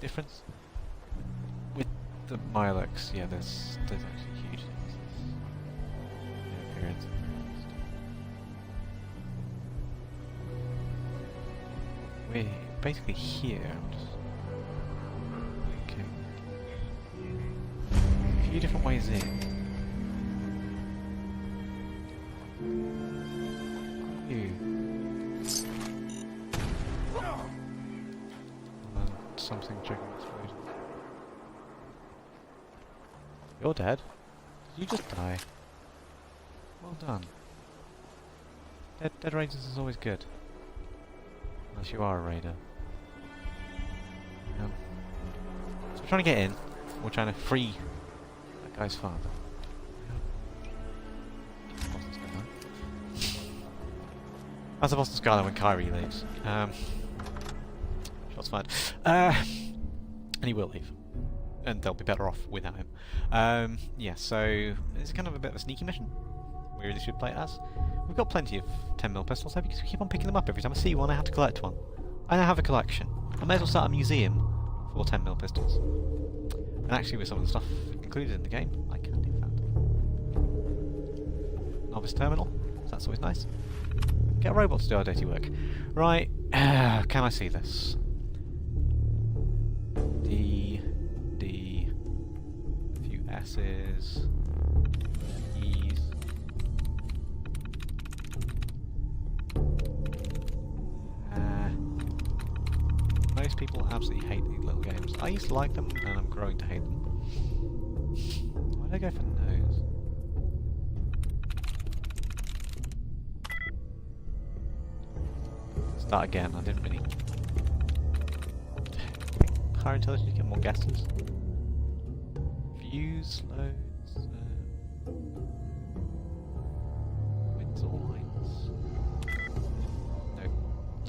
difference. With the Milex, yeah, there's actually huge differences. Yeah, periods. We're basically here. I'm just thinking. A few different ways in. Something checking its food. You're dead. Did you just die? Well done. Dead raiders is always good. Unless you are a raider. So we're trying to get in. We're trying to free that guy's father. That's the Boston Skyline when Kyrie leaves. Shots fired. And he will leave. And they'll be better off without him. Yeah, so it's kind of a bit of a sneaky mission. We really should play it as. We've got plenty of 10mm pistols there because we keep on picking them up every time I see one. I have to collect one. I now have a collection. I may as well start a museum for 10mm pistols. And actually, with some of the stuff included in the game, I can do that. Novice terminal. So that's always nice. Get a robot to do our dirty work. Right. Can I see this? D, a few S's, E's. Most people absolutely hate these little games. I used to like them, and I'm growing to hate them. Why did I go for nose? Start again, I didn't really... Higher intelligence, you get more gases. Views, loads... winds or lights...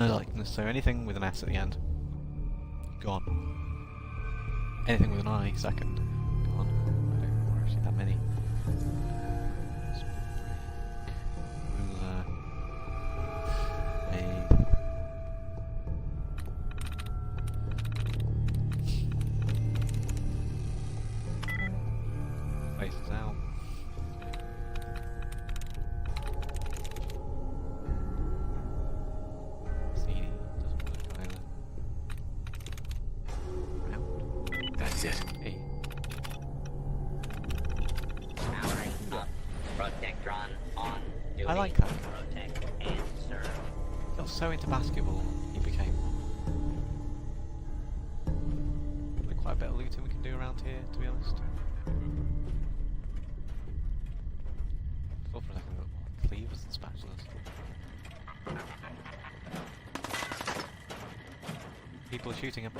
No likeness, so anything with an S at the end. Gone. Anything with an I, second. Gone. I don't know actually that many. Ruler... Faces out. CD doesn't work either. Round. That's it. Hey. Powering up. Protectron on. Duty. I like that. Protect and serve. He got so into basketball, he became one. There's quite a bit of looting we can do around here, to be honest. Thought for a second about cleavers and spatulas. People are shooting him.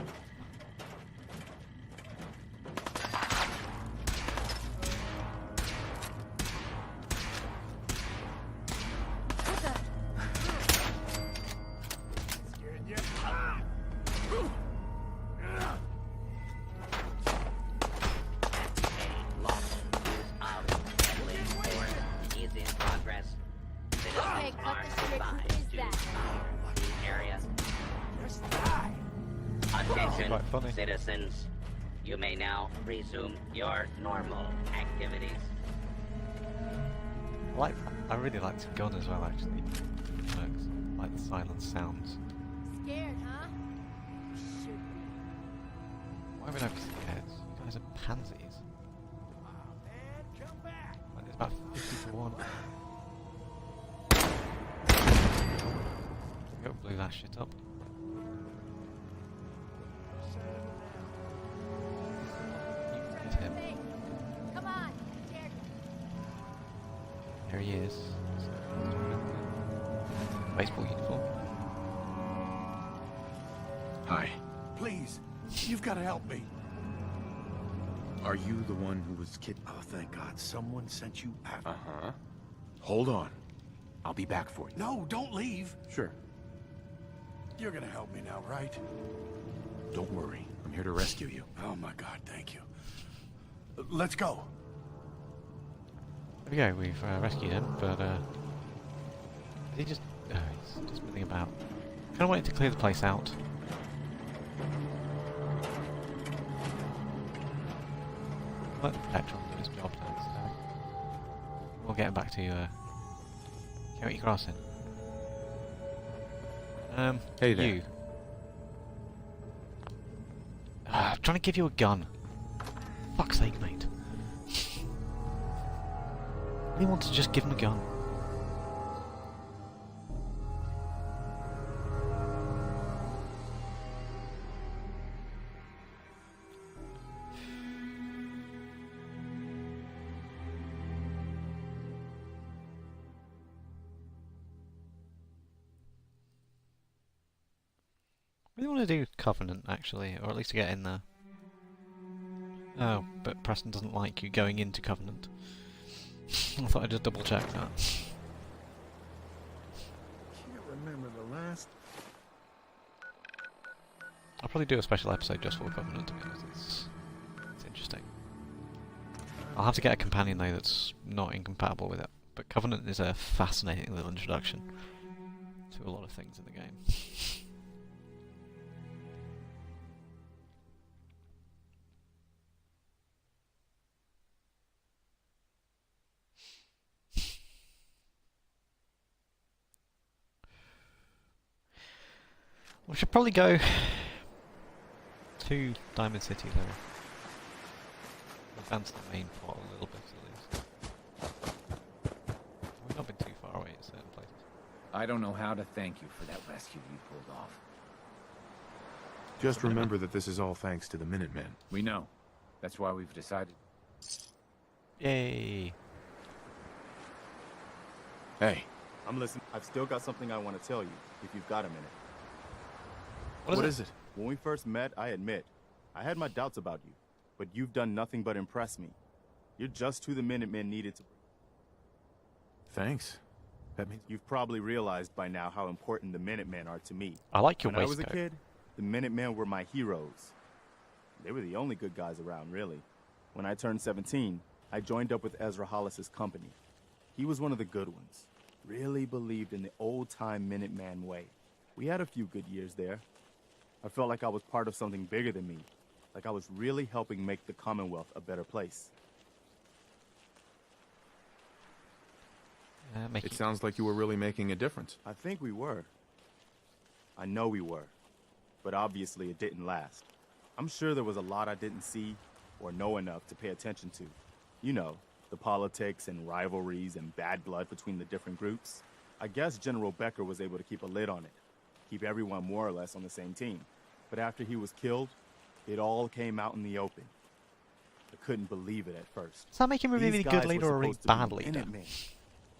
Quite funny. Citizens, you may now resume your normal activities. I really like the gun as well, actually. It works. I like the silent sounds. Scared, huh? Shoot. Why would I be scared? You guys are pansies. Man, come back. Like, there's about 50 to 1. Go blew that shit up. Him. Come on, scared. There he is. Baseball uniform. Hi. Please, you've got to help me. Are you the one who was kidnapped? Oh, thank God, someone sent you after. Uh-huh. Hold on. I'll be back for you. No, don't leave. Sure. You're gonna help me now, right? Don't worry. I'm here to rescue you. Oh my God, thank you. Let's go. There we go, we've rescued him, but he just... he's just milling about. Kind of wanted to clear the place out. Let the Protector do his job then. So we'll get him back to County Crossing. Hey there. You. I'm trying to give you a gun. Fuck's sake, mate. I really want to just give him a gun. I really want to do Covenant, actually, or at least to get in there. Oh, but Preston doesn't like you going into Covenant. I thought I'd just double check that. Can't remember the last. I'll probably do a special episode just for the Covenant, to be honest. It's interesting. I'll have to get a companion, though, that's not incompatible with it. But Covenant is a fascinating little introduction to a lot of things in the game. We should probably go to Diamond City though. Advance the main plot a little bit at least. We've not been too far away in certain places. I don't know how to thank you for that rescue you pulled off. Just remember that this is all thanks to the Minutemen. We know. That's why we've decided. Yay! Hey, I'm listening. I've still got something I want to tell you, if you've got a minute. what is it? When we first met, I admit, I had my doubts about you, but you've done nothing but impress me. You're just who the Minutemen needed to. Thanks. That means You've probably realized by now how important the Minutemen are to me. I like your When I was a waistcoat. kid, the Minutemen were my heroes. They were the only good guys around, really. When I turned 17, I joined up with Ezra Hollis's company. He was one of the good ones. Really believed in the old-time Minuteman way. We had a few good years there. I felt like I was part of something bigger than me. Like I was really helping make the Commonwealth a better place. it sounds like you were really making a difference. I think we were. I know we were. But obviously it didn't last. I'm sure there was a lot I didn't see or know enough to pay attention to. You know, the politics and rivalries and bad blood between the different groups. I guess General Becker was able to keep a lid on it. Keep everyone more or less on the same team. But after he was killed, it all came out in the open. I couldn't believe it at first. Does that make him a really These good guys leader were or a really supposed to be bad leader? Minutemen.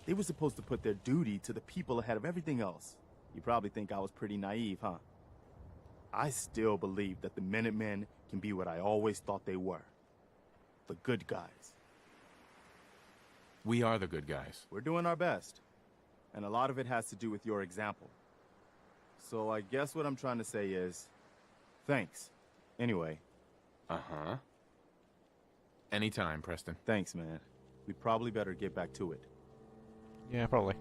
They were supposed to put their duty to the people ahead of everything else. You probably think I was pretty naive, huh? I still believe that the Minutemen can be what I always thought they were. The good guys. We are the good guys. We're doing our best. And a lot of it has to do with your example. So I guess what I'm trying to say is, thanks. Anyway, Uh-huh. Anytime, Preston. thanks, man. We probably better get back to it. Yeah, probably.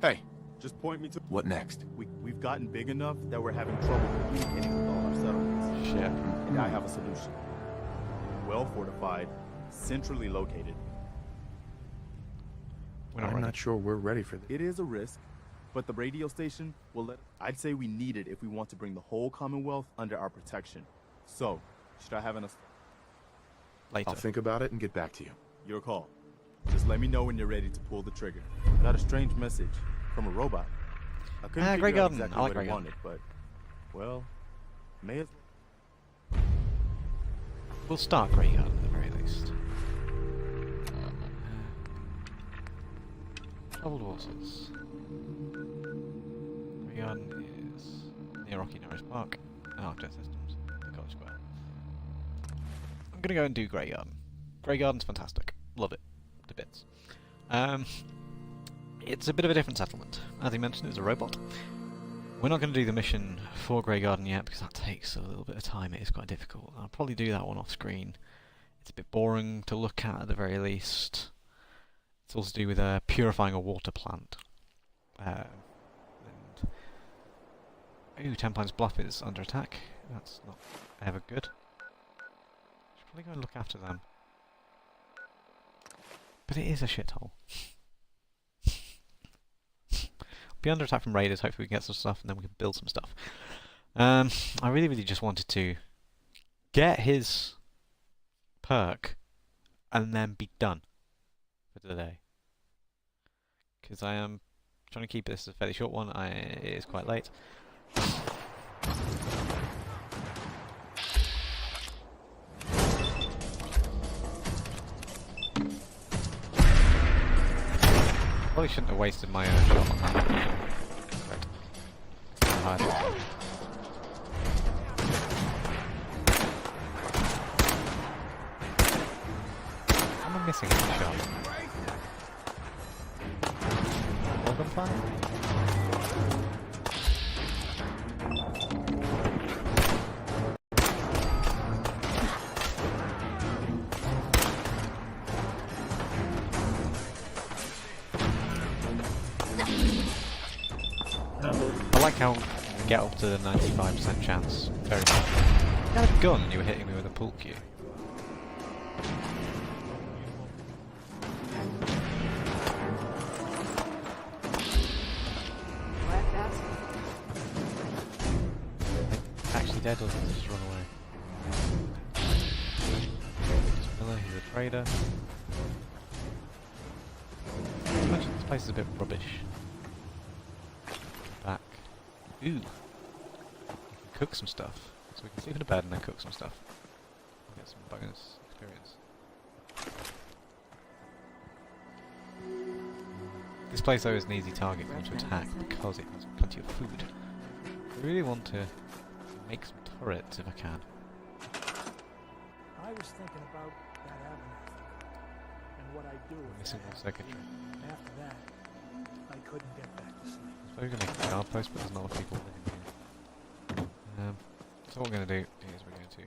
Hey, Just point me to... what next? We've gotten big enough that we're having trouble communicating with all our settlements. Shit. And I have a solution. Well fortified, centrally located. We're not I'm ready. not sure we're ready for this. It is a risk, but the radio station will let... I'd say we need it if we want to bring the whole Commonwealth under our protection. So, should I have an... Later. I'll think about it and get back to you. Your call. Just let me know when you're ready to pull the trigger. Got a strange message from a robot. I couldn't Grey figure out Garden. exactly I like what Grey he Garden. wanted, but... Well, may as... We'll start Grey Garden at the very least. Troubled Waters. Grey Garden is near Rocky Norris Park and Arcjet Systems, the College Square. I'm gonna go and do Grey Garden. Grey Garden's fantastic. Love it. To bits. It's a bit of a different settlement. As he mentioned, it's a robot. We're not going to do the mission for Grey Garden yet because that takes a little bit of time. It is quite difficult. I'll probably do that one off screen. It's a bit boring to look at the very least. It's also to do with purifying a water plant. Ooh, 10 Pines Bluff is under attack. That's not ever good. Should probably go and look after them. But it is a shithole. Be under attack from raiders, hopefully we can get some stuff and then we can build some stuff. I really just wanted to get his perk and then be done for today. Because I am trying to keep this a fairly short one. It is quite late. Probably shouldn't have wasted my own shot on that. Right. Am I missing a shot? Welcome fire? I like how you get up to the 95% chance very much. You had a gun, you were hitting me with a pool cue. Actually dead or does he just run away? Miller, he's a trader. Imagine this place is a bit rubbish. Back. Ooh. We can cook some stuff. So we can sleep in a bed and then cook some stuff. Get some bonus experience. This place though is an easy target for them to attack because it has plenty of food. I really want to make some turrets if I can. I was thinking about that avenue and what I'd do with Missing that. more circuitry. After that, I couldn't get back to sleep. So we're going to make a guard post, but there's not a lot of people living here. So what we're going to do is we're going to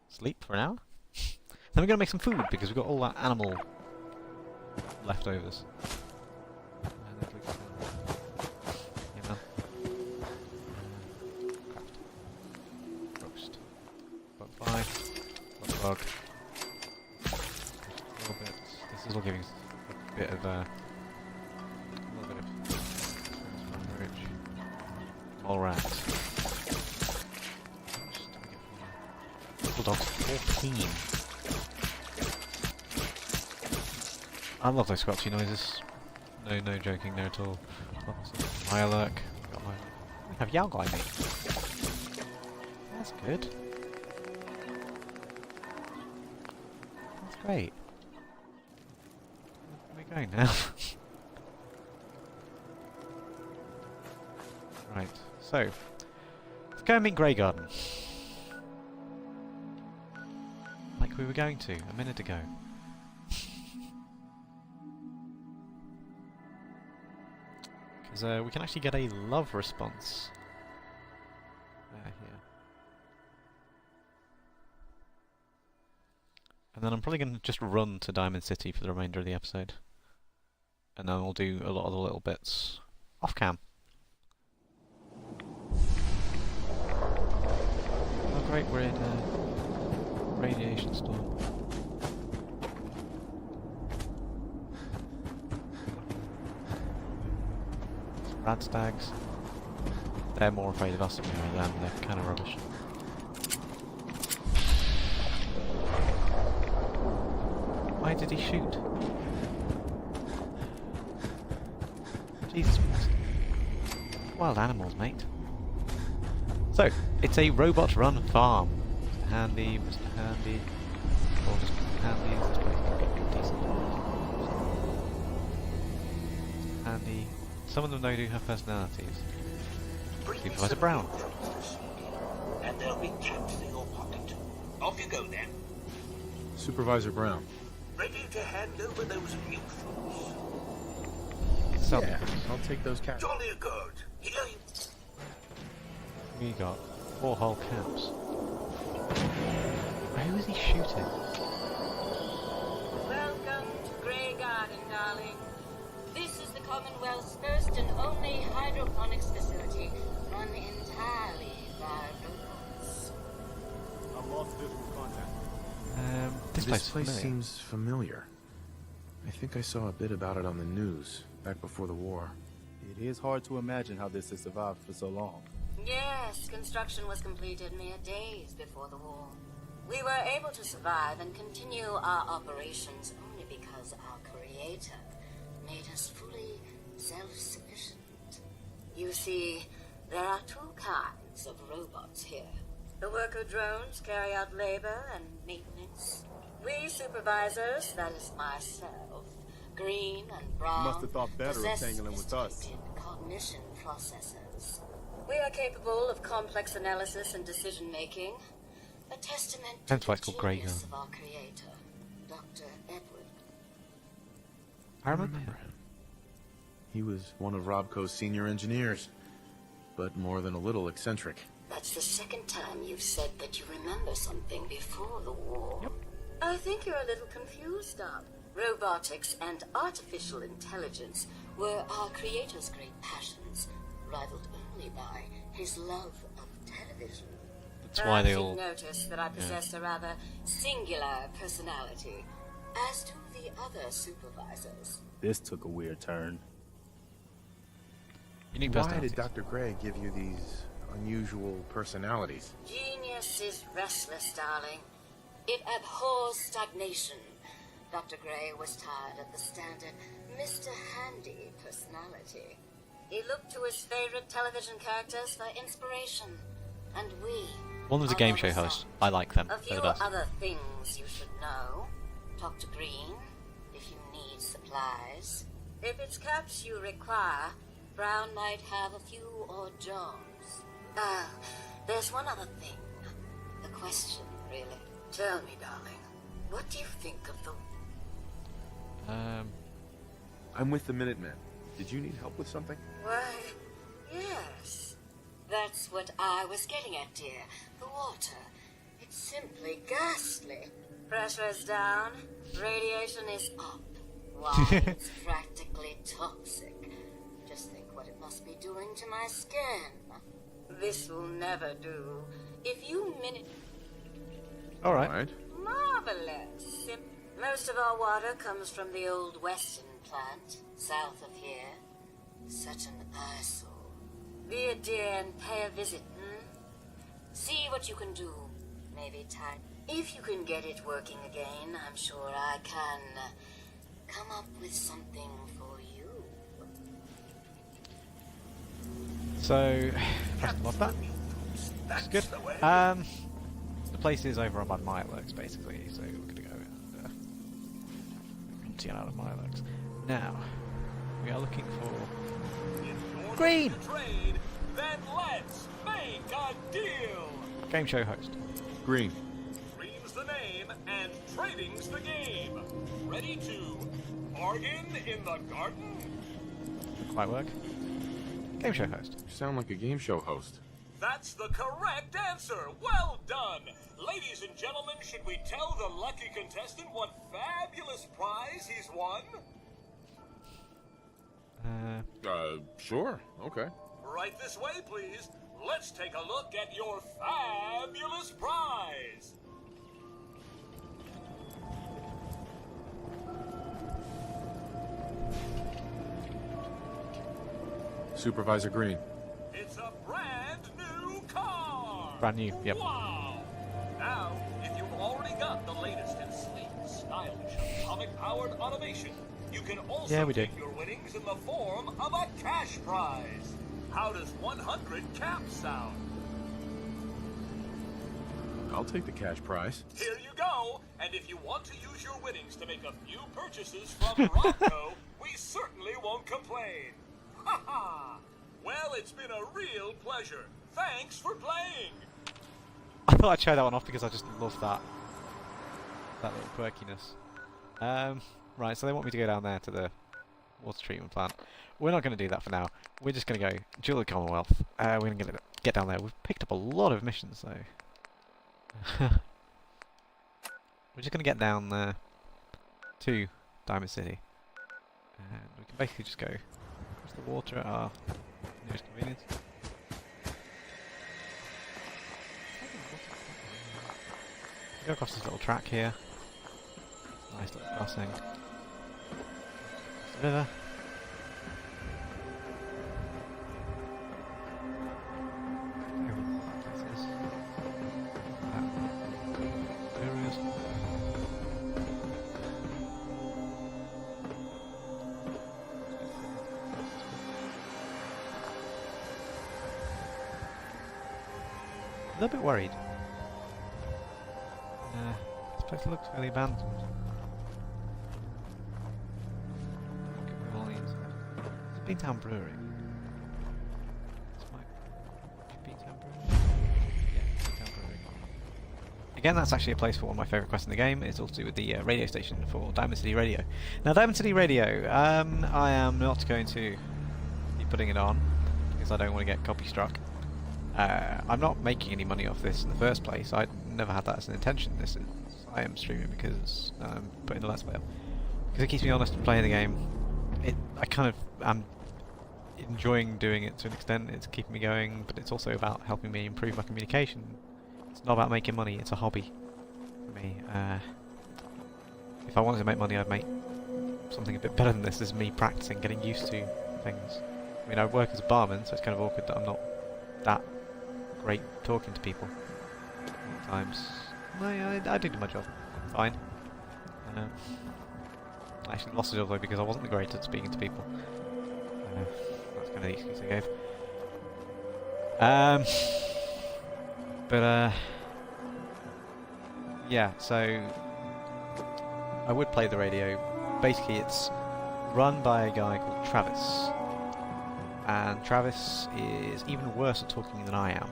sleep for an hour. Then we're going to make some food because we've got all that animal leftovers. And then we can, you know, craft, roast, butterfly, bug. This is all giving us a bit of a little bit of all right. Little dogs 14. I love those scratchy noises. No joking there at all. Mirelurk. We have Yowgly meat. That's good. That's great. Where are we going now? Right, so let's go and meet Grey Garden. Like we were going to a minute ago. Because we can actually get a love response here. And then I'm probably going to just run to Diamond City for the remainder of the episode. And then we'll do a lot of the little bits off cam. Oh great, we're in a radiation storm. Rad stags. They're more afraid of us than we are of them, they're kind of rubbish. Why did he shoot? Jesus Christ. Wild animals, mate. So, it's a robot-run farm. Mr. Handy, Mr. Handy. Or just Handy, is this place pretty decent? Handy. Some of them though do have personalities. Supervisor Brown. And there'll be caps in your pocket. Off you go then. Supervisor Brown. Ready to hand over those neutrals. So, Yeah, I'll take those caps. Jolly good. Here you... we got 4 whole caps. Who is he shooting? Welcome to Grey Garden, darling. This is the Commonwealth's first and only hydroponics facility run entirely by robots. I've lost visual contact. This place is familiar. seems familiar. I think I saw a bit about it on the news back before the war. It is hard to imagine how this has survived for so long. Yes, construction was completed mere days before the war. We were able to survive and continue our operations only because our creator made us fully self-sufficient. You see, there are two kinds of robots here. The worker drones carry out labor and maintenance. We supervisors, that is myself, Green and Brown, Must have thought better of possess tangling with us. sophisticated cognition processors. We are capable of complex analysis and decision-making, a testament to That's why the it's called Grey genius Gun. of our creator, Dr. Edward. I remember him. He was one of Robco's senior engineers, but more than a little eccentric. That's the second time you've said that you remember something before the war. Yep. I think you're a little confused, Doc. Robotics and artificial intelligence were our creator's great passions, rivaled only by his love of television. That's why they Perhaps all... you've noticed that I possess a rather singular personality, as do the other supervisors. This took a weird turn. Unique Why personalities. did Dr. Gray give you these unusual personalities? Genius is restless, darling. It abhors stagnation. Dr. Gray was tired of the standard Mr. Handy personality. He looked to his favorite television characters for inspiration. And we... One was a on game the show other host. side. I like them. A They're few the best. other things you should know. Talk to Green if you need supplies. If it's caps you require, Brown might have a few or Jones. There's one other thing. The question, really. Tell me, darling, what do you think of the... I'm with the Minutemen. Did you need help with something? Why, yes. That's what I was getting at, dear. The water. It's simply ghastly. Pressure is down. Radiation is up. Why, it's practically toxic. Just think what it must be doing to my skin. This will never do. If you Alright. Marvelous. Most of our water comes from the old Western plant, south of here. Such an eyesore. Be a dear and pay a visit, See what you can do. Maybe time. If you can get it working again, I'm sure I can come up with something for you. So, love that. That's good. The place is over on by Mireworks, basically, so we're gonna go and empty out of Mireworks. Now, we are looking for Green! Trade, then let's make a deal. Game show host. Green. Green's the name and trading's the game. Ready to bargain in the garden? Didn't quite work. Game show host. You sound like a game show host. That's the correct answer. Well done. Ladies and gentlemen, should we tell the lucky contestant what fabulous prize he's won? Sure. Okay. Right this way, please. Let's take a look at your fabulous prize. Supervisor Green. It's a brand new car. Brand new, yep. Wow. Now, if you've already got the latest in sleek, stylish, atomic-powered automation, you can also Yeah, we do. take your winnings in the form of a cash prize. How does 100 caps sound? I'll take the cash prize. Here you go. And if you want to use your winnings to make a few purchases from Rocco, we certainly won't complain. Ha ha! Well, it's been a real pleasure. Thanks for playing. I thought I'd show that one off because I just love that little quirkiness. Right, so they want me to go down there to the water treatment plant. We're not going to do that for now. We're just going to go Jewel of the Commonwealth. We're going to get down there. We've picked up a lot of missions, though. We're just going to get down there to Diamond City. And we can basically just go across the water at our nearest convenience. Go across this little track here. Nice little crossing. River. A little bit worried. This place looks fairly abandoned. Look at all the inside. It's a Beantown Brewery. This might be Beantown Brewery. Yeah, Beantown Brewery. Again, that's actually a place for one of my favourite quests in the game. It's all to do with the radio station for Diamond City Radio. Now, Diamond City Radio, I am not going to be putting it on because I don't want to get copy struck. I'm not making any money off this in the first place. I never had that as an intention. I am streaming because I'm putting the Let's Play up. Because it keeps me honest and playing the game. I kind of am enjoying doing it to an extent. It's keeping me going, but it's also about helping me improve my communication. It's not about making money, it's a hobby for me. If I wanted to make money, I'd make something a bit better than this. This is me practicing, getting used to things. I mean, I work as a barman, so it's kind of awkward that I'm not that great talking to people at times. I do my job fine. I actually lost the job though because I wasn't the greatest at speaking to people. That's kind of the excuse I gave. Yeah, so I would play the radio. Basically it's run by a guy called Travis. And Travis is even worse at talking than I am.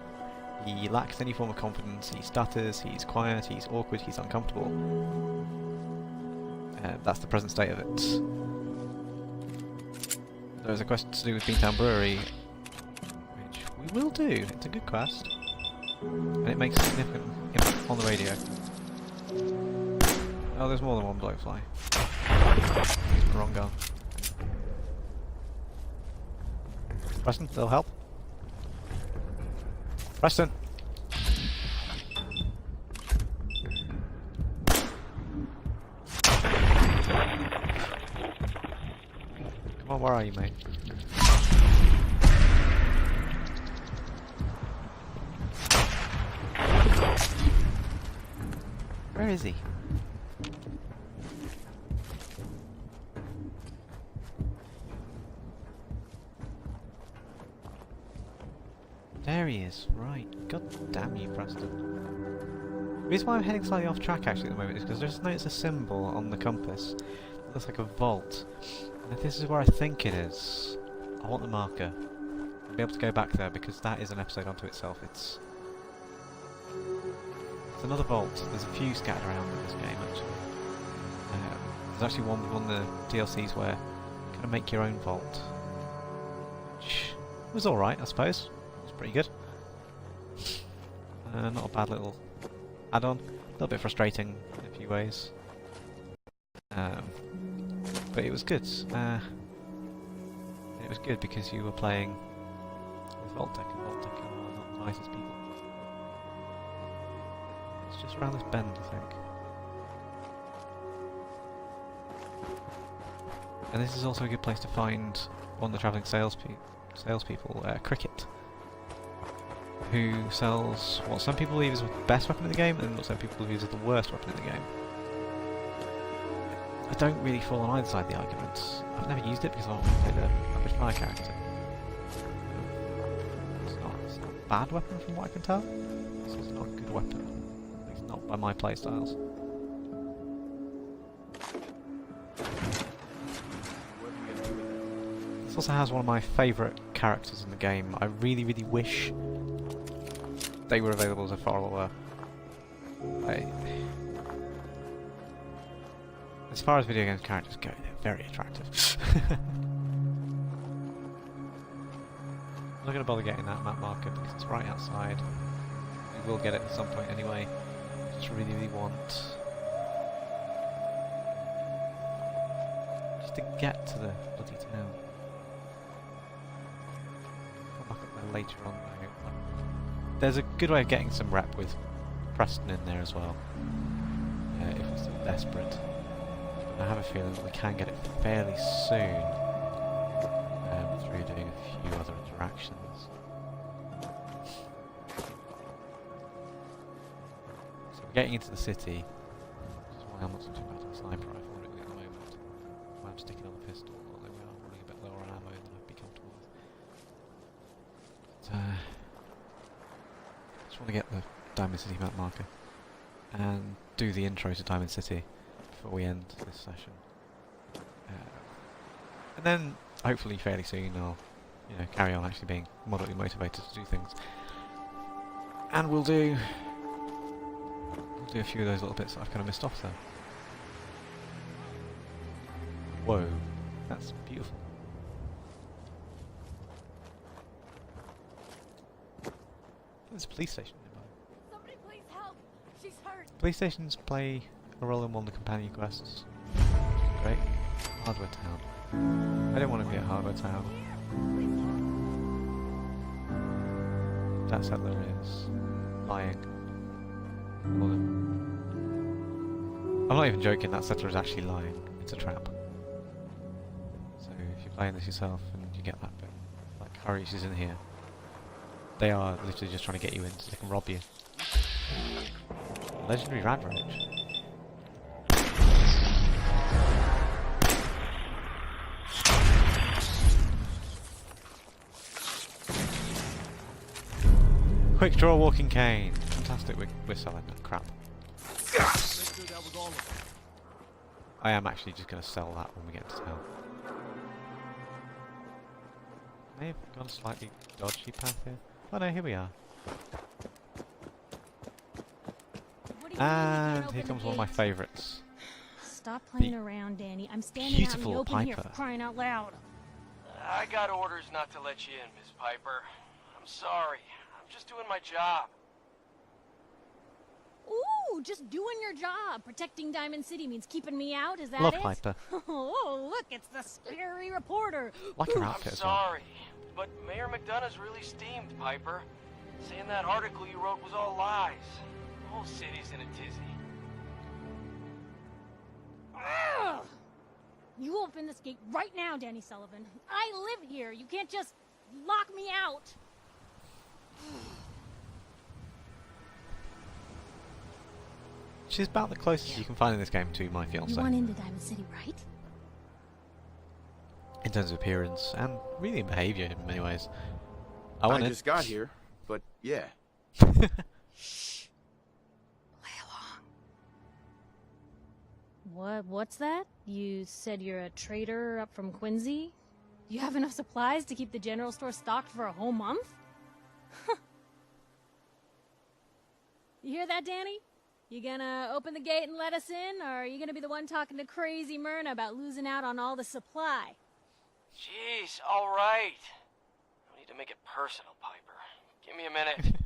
He lacks any form of confidence, he stutters, he's quiet, he's awkward, he's uncomfortable. That's the present state of it. There's a quest to do with Beantown Brewery, which we will do. It's a good quest. And it makes a significant impact on the radio. Oh, there's more than one blowfly. He's the wrong gun. Preston, they'll help. Preston! Come on, where are you, mate? Where is he? There he is, right. God damn you, Preston. The reason why I'm heading slightly off track actually at the moment is because I just noticed a symbol on the compass. It looks like a vault. And if this is where I think it is, I want the marker. I'll be able to go back there because that is an episode unto itself. It's another vault. There's a few scattered around in this game actually. There's actually one of the DLCs where you kind of make your own vault. Which was alright, I suppose. Pretty good. Not a bad little add-on. A little bit frustrating in a few ways. But it was good. It was good because you were playing with Vault-Tec, and Vault-Tec are not the nicest people. It's just around this bend, I think. And this is also a good place to find one of the travelling salespeople, Cricket, who sells what some people believe is the best weapon in the game and what some people believe is the worst weapon in the game. I don't really fall on either side of the argument. I've never used it because I've played a rapid fire character. It's not a bad weapon from what I can tell. It's also not a good weapon. At least not by my playstyles. This also has one of my favourite characters in the game. I really, really wish they were available as a follower. As far as video games characters go, they're very attractive. I'm not going to bother getting that map marker because it's right outside. We will get it at some point anyway. I just really, really want just to get to the bloody town. Come back up there later on though. There's a good way of getting some rep with Preston in there as well. If we're still desperate. I have a feeling that we can get it fairly soon through doing a few other interactions. So we're getting into the city, which is why I'm not so too bad on a sniper rifle at the moment. Why I'm sticking on the pistol, although we are running a bit lower on ammo than I'd be comfortable with. But, just want to get the Diamond City map marker and do the intro to Diamond City before we end this session. And then, hopefully fairly soon, I'll carry on actually being moderately motivated to do things. And we'll do a few of those little bits that I've kind of missed off there. Whoa, that's beautiful. There's a police station nearby. Somebody please help. She's hurt. Police stations play a role in one of the companion quests. Great. Hardware Town. I don't want to be at Hardware Town. That settler is lying. I'm not even joking, that settler is actually lying. It's a trap. So if you're playing this yourself and you get that bit, like, hurry, she's in here. They are literally just trying to get you in so they can rob you. Legendary Radroach. Quick draw walking cane. Fantastic, we're selling that crap. I am actually just going to sell that when we get to town. May have gone a slightly dodgy path here. Oh no, here we are. And here comes one of my favourites. Stop playing around, Danny. I'm standing out in the open here, crying out loud. I got orders not to let you in, Miss Piper. I'm sorry. I'm just doing my job. Ooh, just doing your job. Protecting Diamond City means keeping me out, is that Love it? Piper. Oh, look, it's the scary reporter. Like her outfit as well. I'm sorry, but Mayor McDonough's really steamed, Piper. Saying that article you wrote was all lies. The whole city's in a tizzy. Ugh. You open this gate right now, Danny Sullivan. I live here. You can't just lock me out. She's about the closest you can find in this game to my fiance. You want into Diamond City, right? In terms of appearance and really in behaviour in many ways. I just got here, but yeah. Shh. Play along. What's that? You said you're a trader up from Quincy? You have enough supplies to keep the general store stocked for a whole month? You hear that, Danny? You gonna open the gate and let us in, or are you gonna be the one talking to crazy Myrna about losing out on all the supply? Jeez, all right. No need to make it personal, Piper. Give me a minute.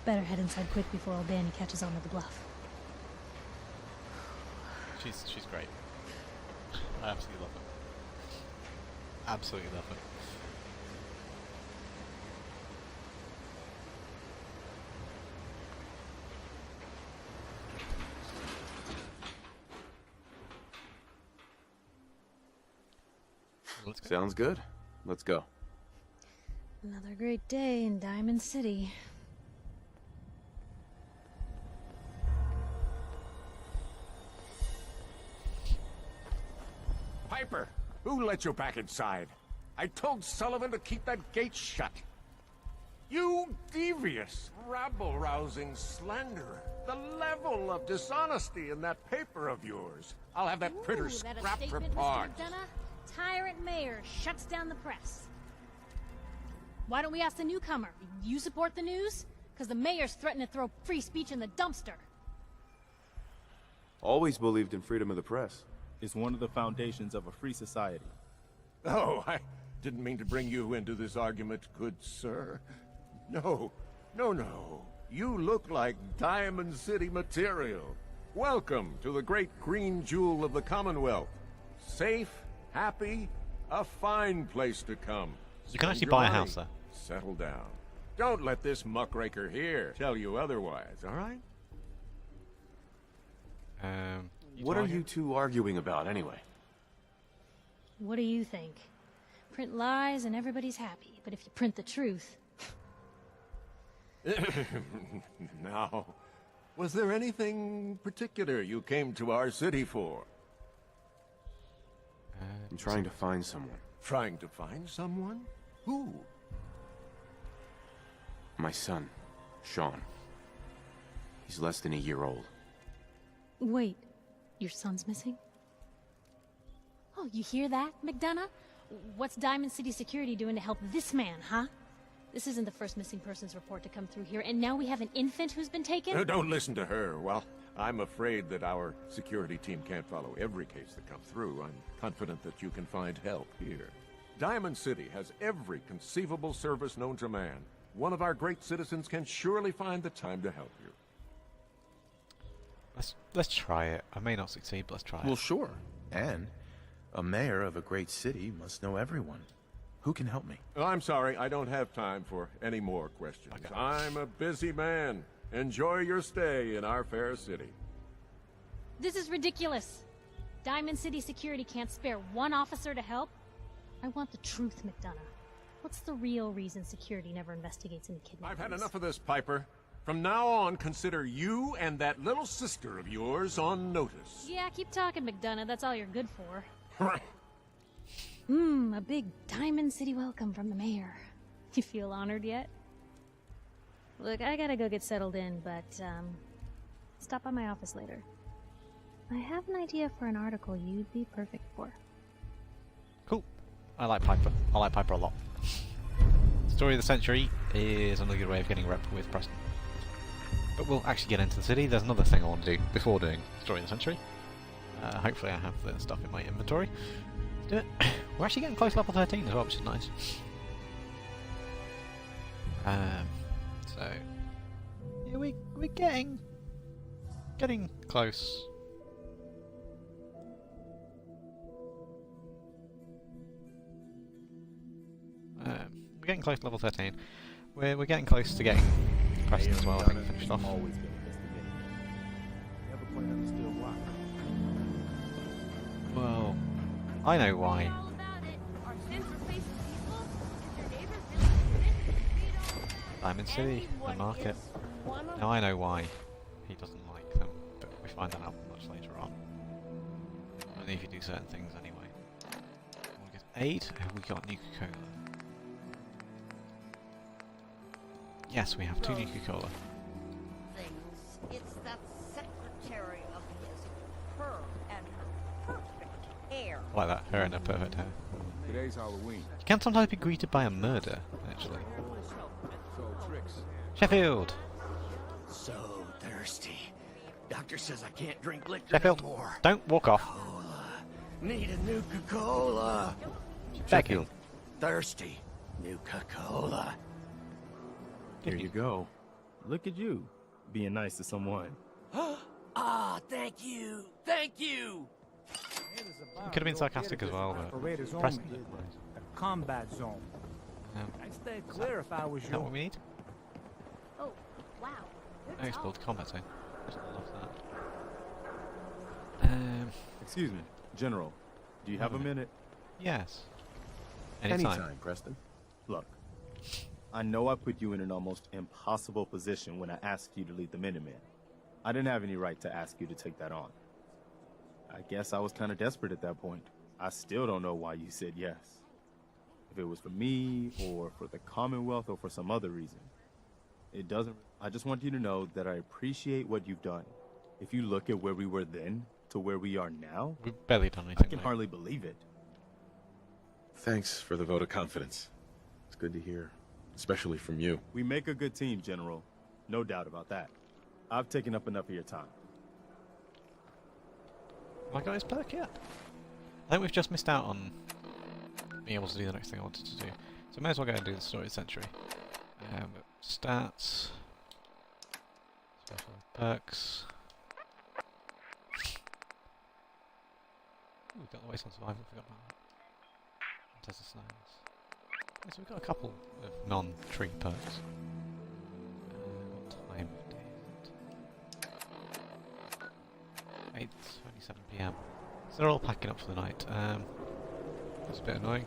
Better head inside quick before old Danny catches on to the bluff. She's great. I absolutely love her. Absolutely love her. Sounds good. Let's go. Another great day in Diamond City. Piper, who let you back inside? I told Sullivan to keep that gate shut. You devious, rabble-rousing slanderer. The level of dishonesty in that paper of yours. I'll have that printer scrapped for parts. Tyrant mayor shuts down the press. Why don't we ask the newcomer? You support the news? Because the mayor's threatened to throw free speech in the dumpster. Always believed in freedom of the press. It's one of the foundations of a free society. Oh, I didn't mean to bring you into this argument, good sir. No. You look like Diamond City material. Welcome to the great green jewel of the Commonwealth. Safe, happy, a fine place to come. You can actually buy a house there. Settle down. Don't let this muckraker here tell you otherwise, all right? What are you two arguing about, anyway? What do you think? Print lies and everybody's happy, but if you print the truth... Now, was there anything particular you came to our city for? I'm trying to find someone. Trying to find someone? Who? My son, Sean. He's less than a year old. Wait, your son's missing? Oh, you hear that, McDonough? What's Diamond City Security doing to help this man, huh? This isn't the first missing persons report to come through here, and now we have an infant who's been taken? Don't listen to her. Well, I'm afraid that our security team can't follow every case that comes through. I'm confident that you can find help here. Diamond City has every conceivable service known to man. One of our great citizens can surely find the time to help you. Let's try it. I may not succeed, but let's try it. Well, sure. And a mayor of a great city must know everyone. Who can help me? I'm sorry, I don't have time for any more questions. Okay. I'm a busy man. Enjoy your stay in our fair city. This is ridiculous. Diamond City Security can't spare one officer to help? I want the truth, McDonough. What's the real reason security never investigates any kidnappings? I've had enough of this, Piper. From now on, consider you and that little sister of yours on notice. Yeah, keep talking, McDonough. That's all you're good for. A big Diamond City welcome from the mayor. You feel honored yet? Look, I gotta go get settled in, but, stop by my office later. I have an idea for an article you'd be perfect for. Cool. I like Piper. I like Piper a lot. Story of the Century is another good way of getting rep with Preston. But we'll actually get into the city. There's another thing I want to do before doing Story of the Century. Hopefully I have the stuff in my inventory. Let's do it. We're actually getting close to level 13 as well, which is nice. So yeah, we're getting close. We're getting close to level 13. We're getting close to getting Preston as well, I think, finished off. Always been investigating. You have a plan on the steel block. Well, I know why. Diamond City, the market. Now I know why he doesn't like them, but we find that out much later on. Only if you do certain things anyway. We get 8. Have we got Nuka-Cola? Yes, we have 2 Nuka-Cola. It's that secretary of his, her and her perfect hair. I like that, her and her perfect hair. Today's Halloween. You can sometimes be greeted by a murder, actually. Sheffield! So thirsty. Doctor says I can't drink liquor Sheffield, anymore. don't walk off. Need a Nuka-Cola. Sheffield. Thirsty. Nuka-Cola. Here you go. Look at you, being nice to someone. Ah, thank you. Thank you. You could have been sarcastic as well, but Preston. A combat zone. I'd stay clear if I was Is you. that what we need? Oh, wow. Oh, it's called combat zone. Just love that. Excuse me, General. Do you have a minute? Yes. Anytime. Preston. Look, I know I put you in an almost impossible position when I asked you to lead the Minutemen. I didn't have any right to ask you to take that on. I guess I was kind of desperate at that point. I still don't know why you said yes. If it was for me, or for the Commonwealth, or for some other reason. It doesn't... I just want you to know that I appreciate what you've done. If you look at where we were then, to where we are now... We've barely done anything. I can hardly believe it. Thanks for the vote of confidence. It's good to hear, especially from you. We make a good team, General. No doubt about that. I've taken up enough of your time. Have I got his perk yet? I think we've just missed out on being able to do the next thing I wanted to do. So I may as well go and do the Story of the Century. Stats. Special perks. Ooh, we've got the Waste on Survival, forgot about that. Desert Snails. Yeah, so we've got a couple of non-tree perks. What time of day is it? 8:27 PM. So they're all packing up for the night. That's a bit annoying.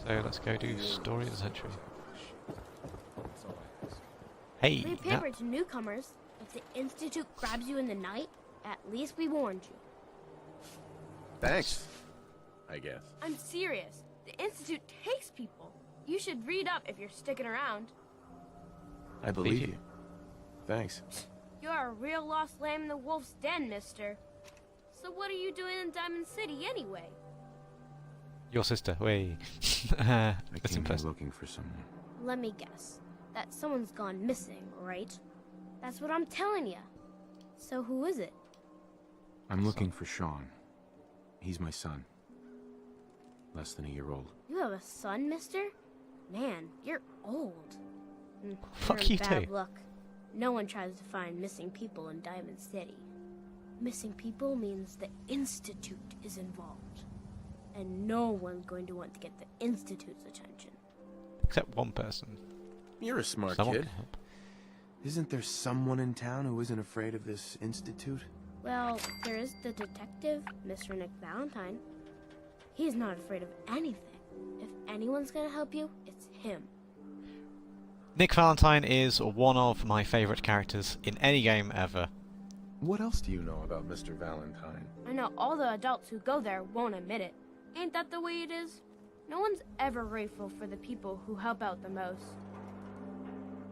So let's go do story of the century. Hey! Read paper to newcomers. If the Institute grabs you in the night, at least we warned you. Thanks, I guess. I'm serious. The Institute takes people. You should read up if you're sticking around. I believe you. Thanks. You're a real lost lamb in the wolf's den, mister. So what are you doing in Diamond City anyway? Your sister, way. I came here looking for someone. Let me guess. That someone's gone missing, right? That's what I'm telling you. So who is it? I'm looking for Sean. He's my son. Less than a year old. You have a son, mister? Man, you're old. Fuck you bad too. luck. No one tries to find missing people in Diamond City. Missing people means the Institute is involved. And no one's going to want to get the Institute's attention. Except one person. You're a smart Someone kid. can help. Isn't there someone in town who isn't afraid of this institute? Well, there is the detective, Mr. Nick Valentine. He's not afraid of anything. If anyone's gonna help you, it's him. Nick Valentine is one of my favourite characters in any game ever. What else do you know about Mr. Valentine? I know all the adults who go there won't admit it. Ain't that the way it is? No one's ever grateful for the people who help out the most.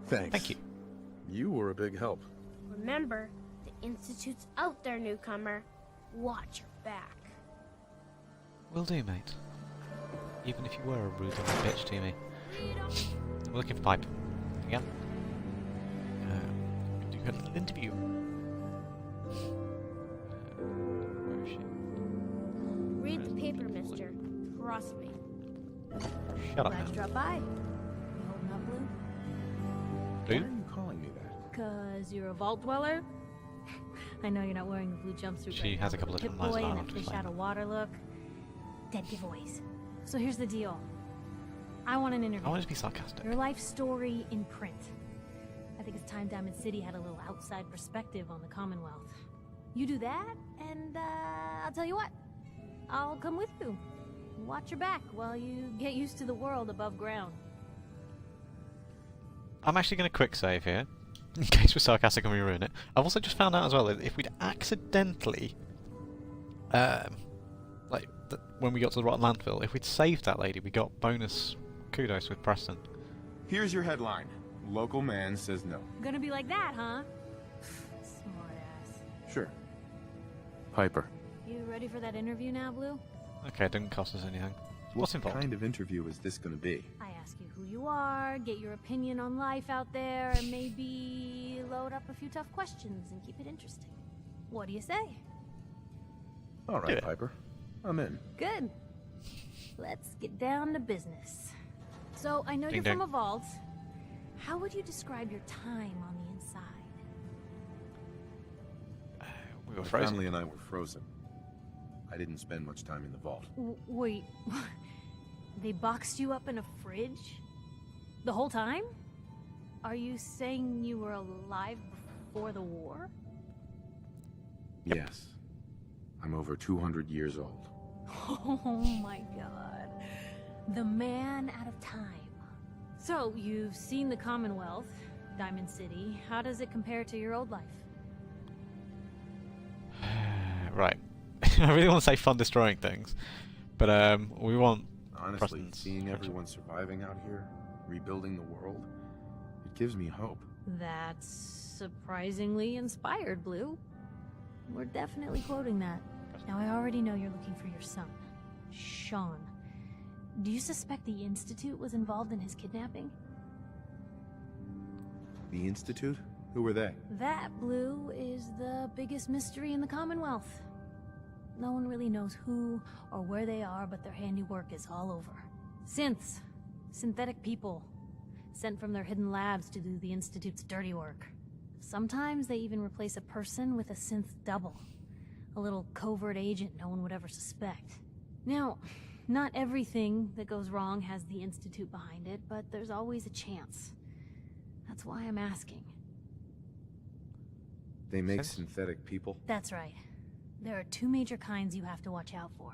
Thanks. Thank you. You were a big help. Remember, the Institute's out there, newcomer. Watch your back. Will do, mate. Even if you were a rude little bitch to me. I'm looking for Pipe. Again. Do a little interview. Where is she? Read the paper, mister. Trust me. Shut up, Glad man. you dropped by. You holding up, Blue? Blue? Why are you calling me that? Cause you're a vault dweller? I know you're not wearing the blue jumpsuit She right has now, a couple with of the different lines Pip-Boy of and dialogue that to fish explain out of them. water look. Dead giveaways. So here's the deal. I want an interview. I want it to be sarcastic. Your life story in print. I think it's time Diamond City had a little outside perspective on the Commonwealth. You do that, and I'll tell you what. I'll come with you. Watch your back while you get used to the world above ground. I'm actually going to quick save here, in case we're sarcastic and we ruin it. I've also just found out as well that if we'd accidentally, when we got to the rotten landfill, if we'd saved that lady, we got bonus kudos with Preston. Here's your headline. Local man says no. Gonna be like that, huh? Smart ass. Sure. Piper. You ready for that interview now, Blue? Okay, it didn't cost us anything. What's involved? What kind of interview is this going to be? I ask you who you are, get your opinion on life out there, and maybe load up a few tough questions and keep it interesting. What do you say? All right, Piper. I'm in. Good. Let's get down to business. So, I know Ding you're ding. from a vault. How would you describe your time on the inside? We were My frozen. family and I were frozen. I didn't spend much time in the vault. Wait, they boxed you up in a fridge? The whole time? Are you saying you were alive before the war? Yes. I'm over 200 years old. Oh my god. The man out of time. So, you've seen the Commonwealth, Diamond City. How does it compare to your old life? Right. I really want to say fun destroying things, but we want Honestly, Preston's seeing everyone surviving out here, rebuilding the world, it gives me hope. That's surprisingly inspired, Blue. We're definitely quoting that. Now, I already know you're looking for your son, Sean. Do you suspect the Institute was involved in his kidnapping? The Institute? Who were they? That, Blue, is the biggest mystery in the Commonwealth. No one really knows who or where they are, but their handiwork is all over. Synths. Synthetic people. Sent from their hidden labs to do the Institute's dirty work. Sometimes they even replace a person with a synth double. A little covert agent no one would ever suspect. Now, not everything that goes wrong has the Institute behind it, but there's always a chance. That's why I'm asking. They make synthetic people? That's right. There are two major kinds you have to watch out for.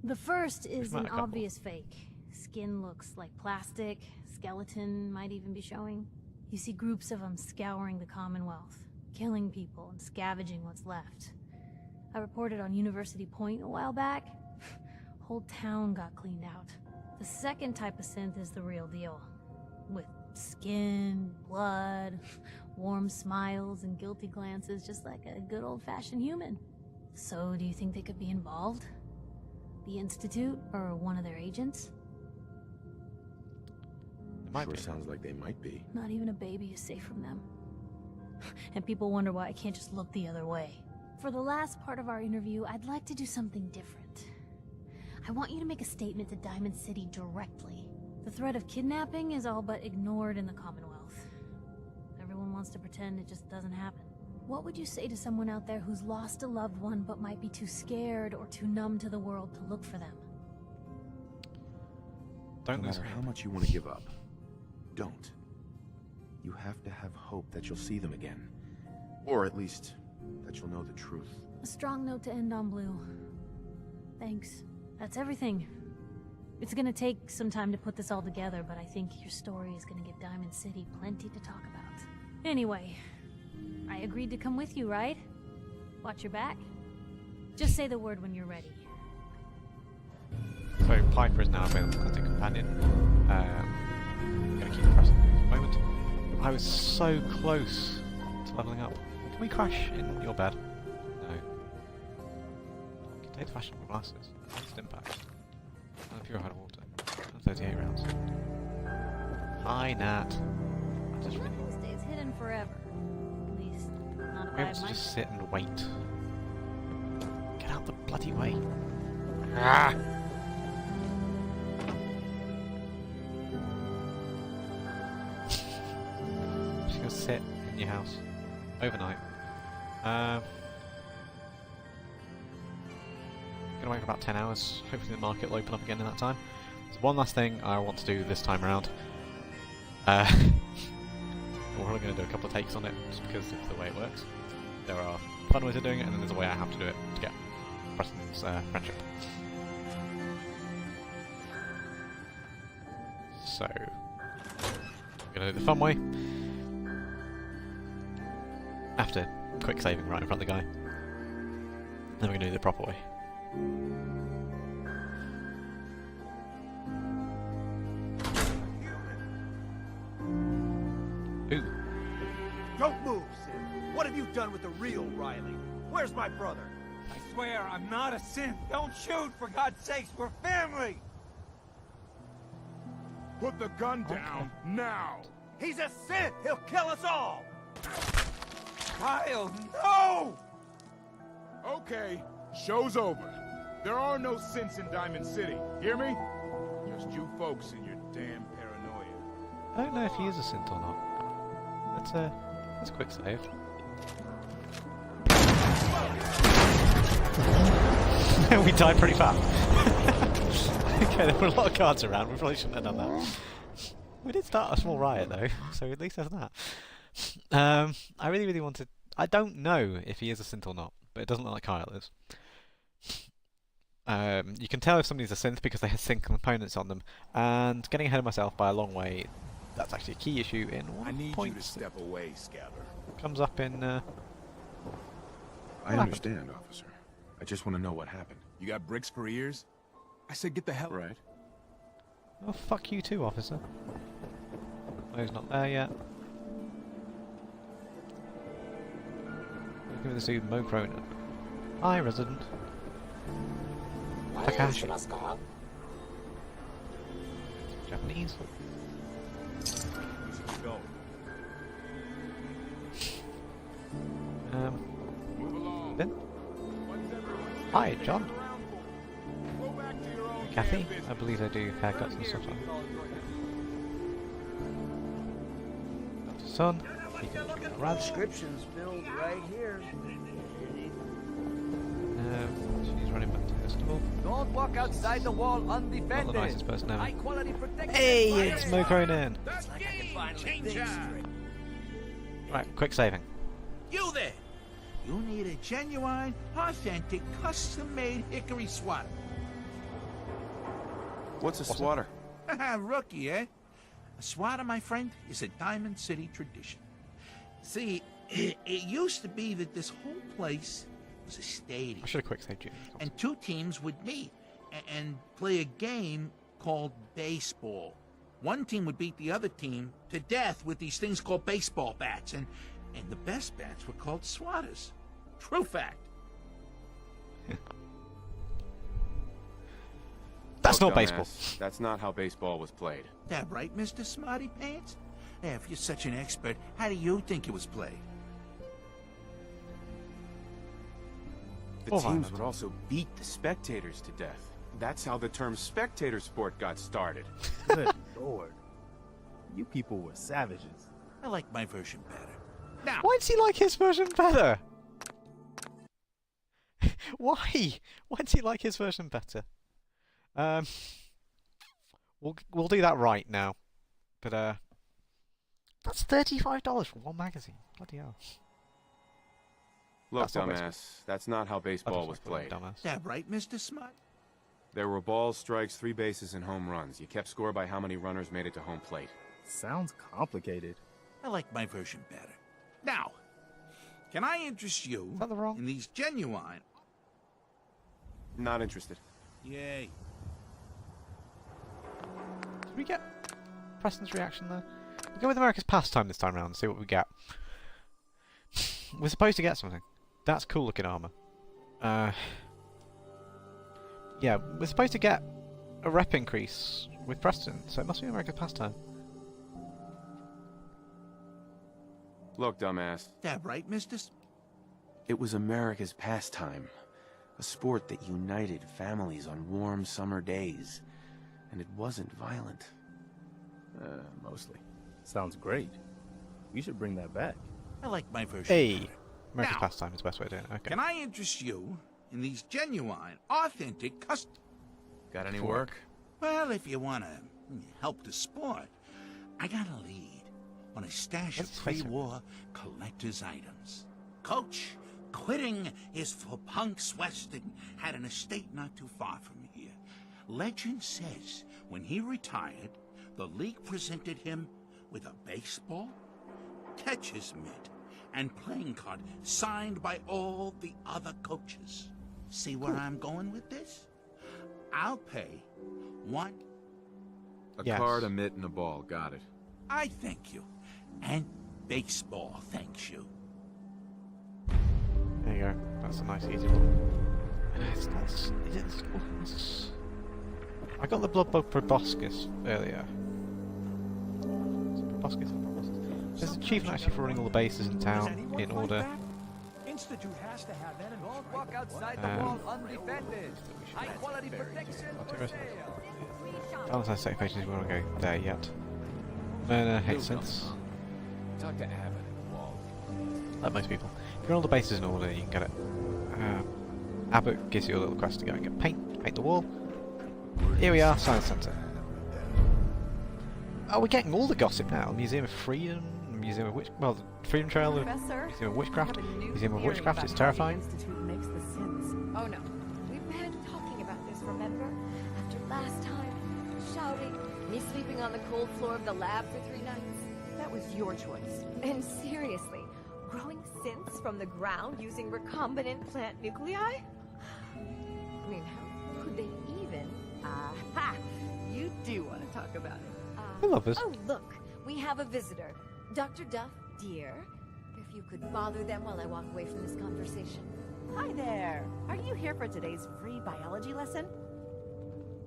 The first is an obvious fake. Skin looks like plastic, skeleton might even be showing. You see groups of them scouring the Commonwealth, killing people and scavenging what's left. I reported on University Point a while back. Whole town got cleaned out. The second type of synth is the real deal. With skin, blood, warm smiles, and guilty glances, just like a good old-fashioned human. So, do you think they could be involved? The Institute, or one of their agents? Sure sounds like they might be. Not even a baby is safe from them. And people wonder why I can't just look the other way. For the last part of our interview, I'd like to do something different. I want you to make a statement to Diamond City directly. The threat of kidnapping is all but ignored in the Commonwealth. Everyone wants to pretend it just doesn't happen. What would you say to someone out there who's lost a loved one but might be too scared or too numb to the world to look for them? No matter how much you want to give up, don't. You have to have hope that you'll see them again. Or at least, that you'll know the truth. A strong note to end on, Blue. Thanks. That's everything. It's gonna take some time to put this all together, but I think your story is gonna give Diamond City plenty to talk about. Anyway, I agreed to come with you, right? Watch your back. Just say the word when you're ready. So Piper is now available as a companion. I'm gonna keep pressing for the moment. I was so close to leveling up. Can we crash in your bed? No. Contain fashionable glasses. Instant impact. And purified water. And 38 rounds. Hi, Nat. I just really stays hidden forever. At least, not if I'm I able have to my... just sit and wait. Get out the bloody way. Ah! Just gonna sit in your house overnight. Gonna wait for about 10 hours. Hopefully the market will open up again in that time. There's one last thing I want to do this time around. We're only going to do a couple of takes on it, just because it's the way it works. There are fun ways of doing it, and then there's a way I have to do it to get Preston's friendship. So, we're going to do the fun way. After quick saving right in front of the guy. Then we're going to do the proper way. Ooh. Don't move, Sid. What have you done with the real Riley? Where's my brother? I swear I'm not a synth. Don't shoot, for God's sakes. We're family. Put the gun down now. He's a synth. He'll kill us all. Kyle, no! Okay, show's over. There are no synths in Diamond City. Hear me? Just you folks and your damn paranoia. I don't know if he is a synth or not. Let's quick save. We died pretty fast. Okay, there were a lot of cards around. We probably shouldn't have done that. We did start a small riot though, so at least there's that. I really wanted... I don't know if he is a synth or not, but it doesn't look like Kyle is. You can tell if somebody's a synth because they have sync components on them, and getting ahead of myself by a long way, that's actually a key issue in one I need point. you to step away, Scabber. Comes up in... I understand, officer. I just want to know what happened. You got bricks for ears? I said get the hell... Right. Oh, fuck you too, officer. Oh, he's not there yet. Give me the suit, Mo Cronin. Hi, resident. Takashi. Japanese. Ben? Hi, John. Kathy? I believe they do haircuts and stuff like that. Dr. Son. Prescriptions filled right here. She's running back to the store. Don't walk outside the wall Not undefended. the nicest person ever. High quality protection. Hey, it's Mo Cronin. It's like I can finally think straight. Right, quick saving. You there! You need a genuine, authentic, custom-made hickory swatter. What's a swatter? Rookie, eh? A swatter, my friend, is a Diamond City tradition. See, it used to be that this whole place was a stadium. I should have quick saved you. And two teams would meet and play a game called baseball. One team would beat the other team to death with these things called baseball bats, and the best bats were called swatters. True fact. That's Look, not baseball. dumbass, that's not how baseball was played. That right, Mr. Smarty Pants? Yeah, if you're such an expert, how do you think it was played? The teams would also beat the spectators to death. That's how the term spectator sport got started. Good lord. You people were savages. I like my version better. Now, why does he like his version better? Why? Why does he like his version better? We'll do that right now. But that's $35 for one magazine. Bloody hell. Look, That's not dumbass, that's not how baseball was played. that right, Mr. Smart? There were balls, strikes, 3 bases, and home runs. You kept score by how many runners made it to home plate. Sounds complicated. I like my version better. Now, can I interest you in these genuine... Not interested. Yay. Did we get Preston's reaction there? We'll go with America's pastime this time around and see what we get. We're supposed to get something. That's cool looking armor. Yeah, we're supposed to get a rep increase with Preston, so it must be America's pastime. Look, dumbass. That right, Mr. It was America's pastime. A sport that united families on warm summer days. And it wasn't violent. Mostly. Sounds great. We should bring that back. I like my version Hey! better. America's Now, pastime is the best way to do it. Okay. Can I interest you in these genuine, authentic custom... Got any work? Well, if you want to help the sport, I got a lead on a stash of pre-war collector's items. Coach, quitting his for punks Weston had an estate not too far from here. Legend says when he retired, the league presented him with a baseball, catcher's mitt, and playing card signed by all the other coaches. See where I'm going with this? I'll pay one... A card, a mitt, and a ball. Got it. I thank you. And baseball thanks you. There you go. That's a nice, easy one. It's not... I got the Blood Bug Proboscis earlier. Proboscis or Proboscis? There's an achievement actually for running all the bases in town in order. Institute has to have that involved. Don't walk outside the wall undefended. High quality protection for sale. Valentine's Day pages, we won't go there yet. Murder, hate synths. Talk to Abbott at the wall. Like most people. If you run all the bases in order, you can get it. Abbott gives you a little quest to go and get paint the wall. Here we are, Science Centre. Oh, we're getting all the gossip now. Museum of Freedom, Museum of Well, the Freedom Trail, Museum of Witchcraft. Museum of Witchcraft is terrifying. Makes the sins. Oh no, we've been talking about this, remember? After last time, shouting, me sleeping on the cold floor of the lab for 3 nights. That was your choice. And seriously, growing synths from the ground using recombinant plant nuclei? I mean, how could they even? Aha! You do want to talk about it. I love this. Oh, look, we have a visitor. Dr. Duff, dear. If you could bother them while I walk away from this conversation. Hi there. Are you here for today's free biology lesson?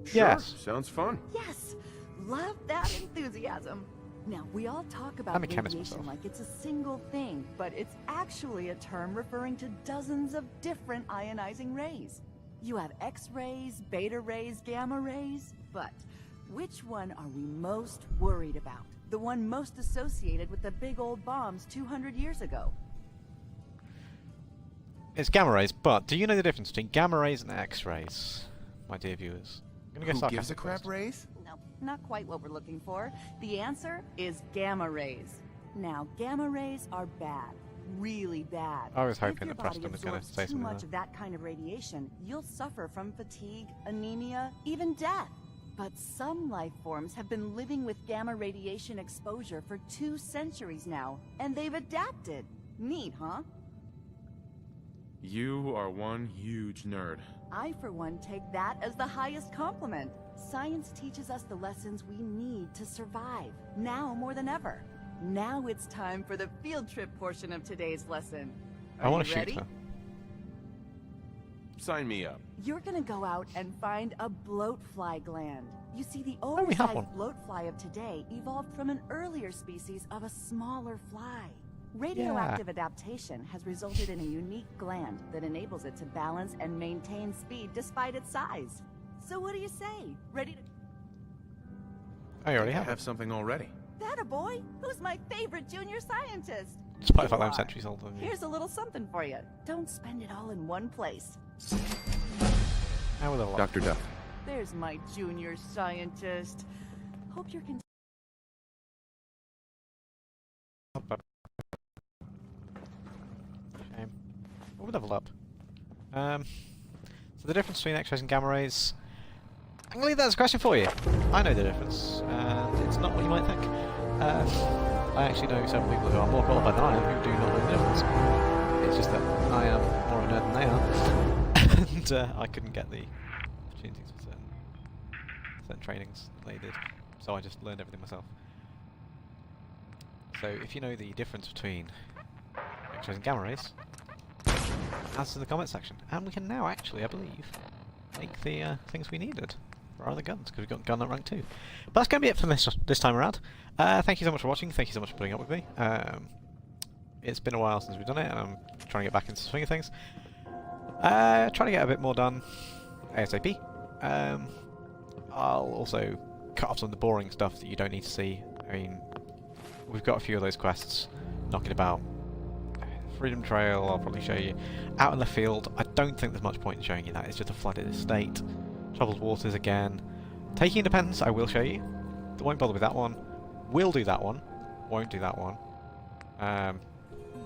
Sure, Yes. Sounds fun. Yes. Love that enthusiasm. Now, we all talk about I'm a chemist radiation myself. like it's a single thing, but it's actually a term referring to dozens of different ionizing rays. You have X-rays, beta rays, gamma rays, but which one are we most worried about? The one most associated with the big old bombs 200 years ago. It's gamma rays, but do you know the difference between gamma rays and X-rays, my dear viewers? I'm gonna go Who gives a sarcastic crap, first. rays? No, not quite what we're looking for. The answer is gamma rays. Now, gamma rays are bad. really bad. I was hoping If your that Preston body was going to absorbs say too something much there. of that kind of radiation, you'll suffer from fatigue, anemia, even death. But some life forms have been living with gamma radiation exposure for 2 centuries now, and they've adapted. Neat, huh? You are one huge nerd. I, for one, take that as the highest compliment. Science teaches us the lessons we need to survive, now more than ever. Now it's time for the field trip portion of today's lesson. I want to you shoot ready? her. Sign me up. You're gonna go out and find a bloatfly gland. You see, the Oh, we have oversized one. bloatfly of today evolved from an earlier species of a smaller fly. Radioactive adaptation has resulted in a unique gland that enables it to balance and maintain speed despite its size. So what do you say? Ready to... I already I have have something already. That a boy? Who's my favorite junior scientist? Despite the fact You that I'm are. centuries older than you. Here's a little something for you. Don't spend it all in one place. How will I Dr. Duff. There's my junior scientist. Hope you're Shame. Well, we level up. So the difference between X-rays and gamma rays. I'm gonna leave that as a question for you. I know the difference, and it's not what you might think. I actually know several people who are more qualified than I am who do not know the difference. It's just that I am more of a nerd than they are, and I couldn't get the opportunities for certain trainings that they did, so I just learned everything myself. So if you know the difference between X-rays and gamma rays, answer in the comment section, and we can now actually, I believe, make the things we needed for our other guns, because we've got gun at rank 2. But that's going to be it for this time around. Thank you so much for watching, thank you so much for putting up with me. It's been a while since we've done it, and I'm trying to get back into the swing of things. Trying to get a bit more done ASAP. I'll also cut off some of the boring stuff that you don't need to see. I mean, we've got a few of those quests knocking about. Freedom Trail, I'll probably show you. Out in the field, I don't think there's much point in showing you that. It's just a flooded estate. Troubled Waters again. Taking Independence, I will show you. Won't bother with that one. Will do that one. Won't do that one.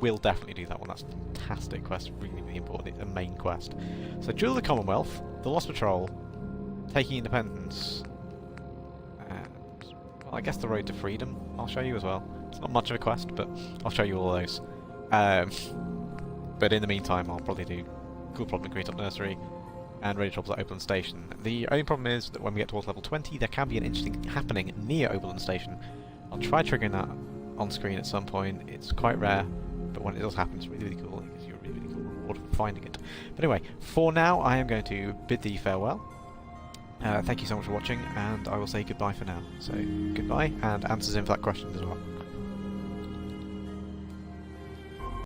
Will definitely do that one. That's a fantastic quest. Really, really important. It's a main quest. So, Jewel of the Commonwealth, The Lost Patrol, Taking Independence, and, well, I guess the Road to Freedom I'll show you as well. It's not much of a quest, but I'll show you all of those. But in the meantime, I'll probably do Cool Problem in Greentop Nursery and Radio Troubles at Oberlin Station. The only problem is that when we get towards level 20, there can be an interesting happening near Oberlin Station. I'll try triggering that on screen at some point. It's quite rare, but when it does happen, it's really, really cool. It gives you a really, really cool reward for finding it. But anyway, for now, I am going to bid thee farewell. Thank you so much for watching, and I will say goodbye for now. So, goodbye, and answers in for that question as well.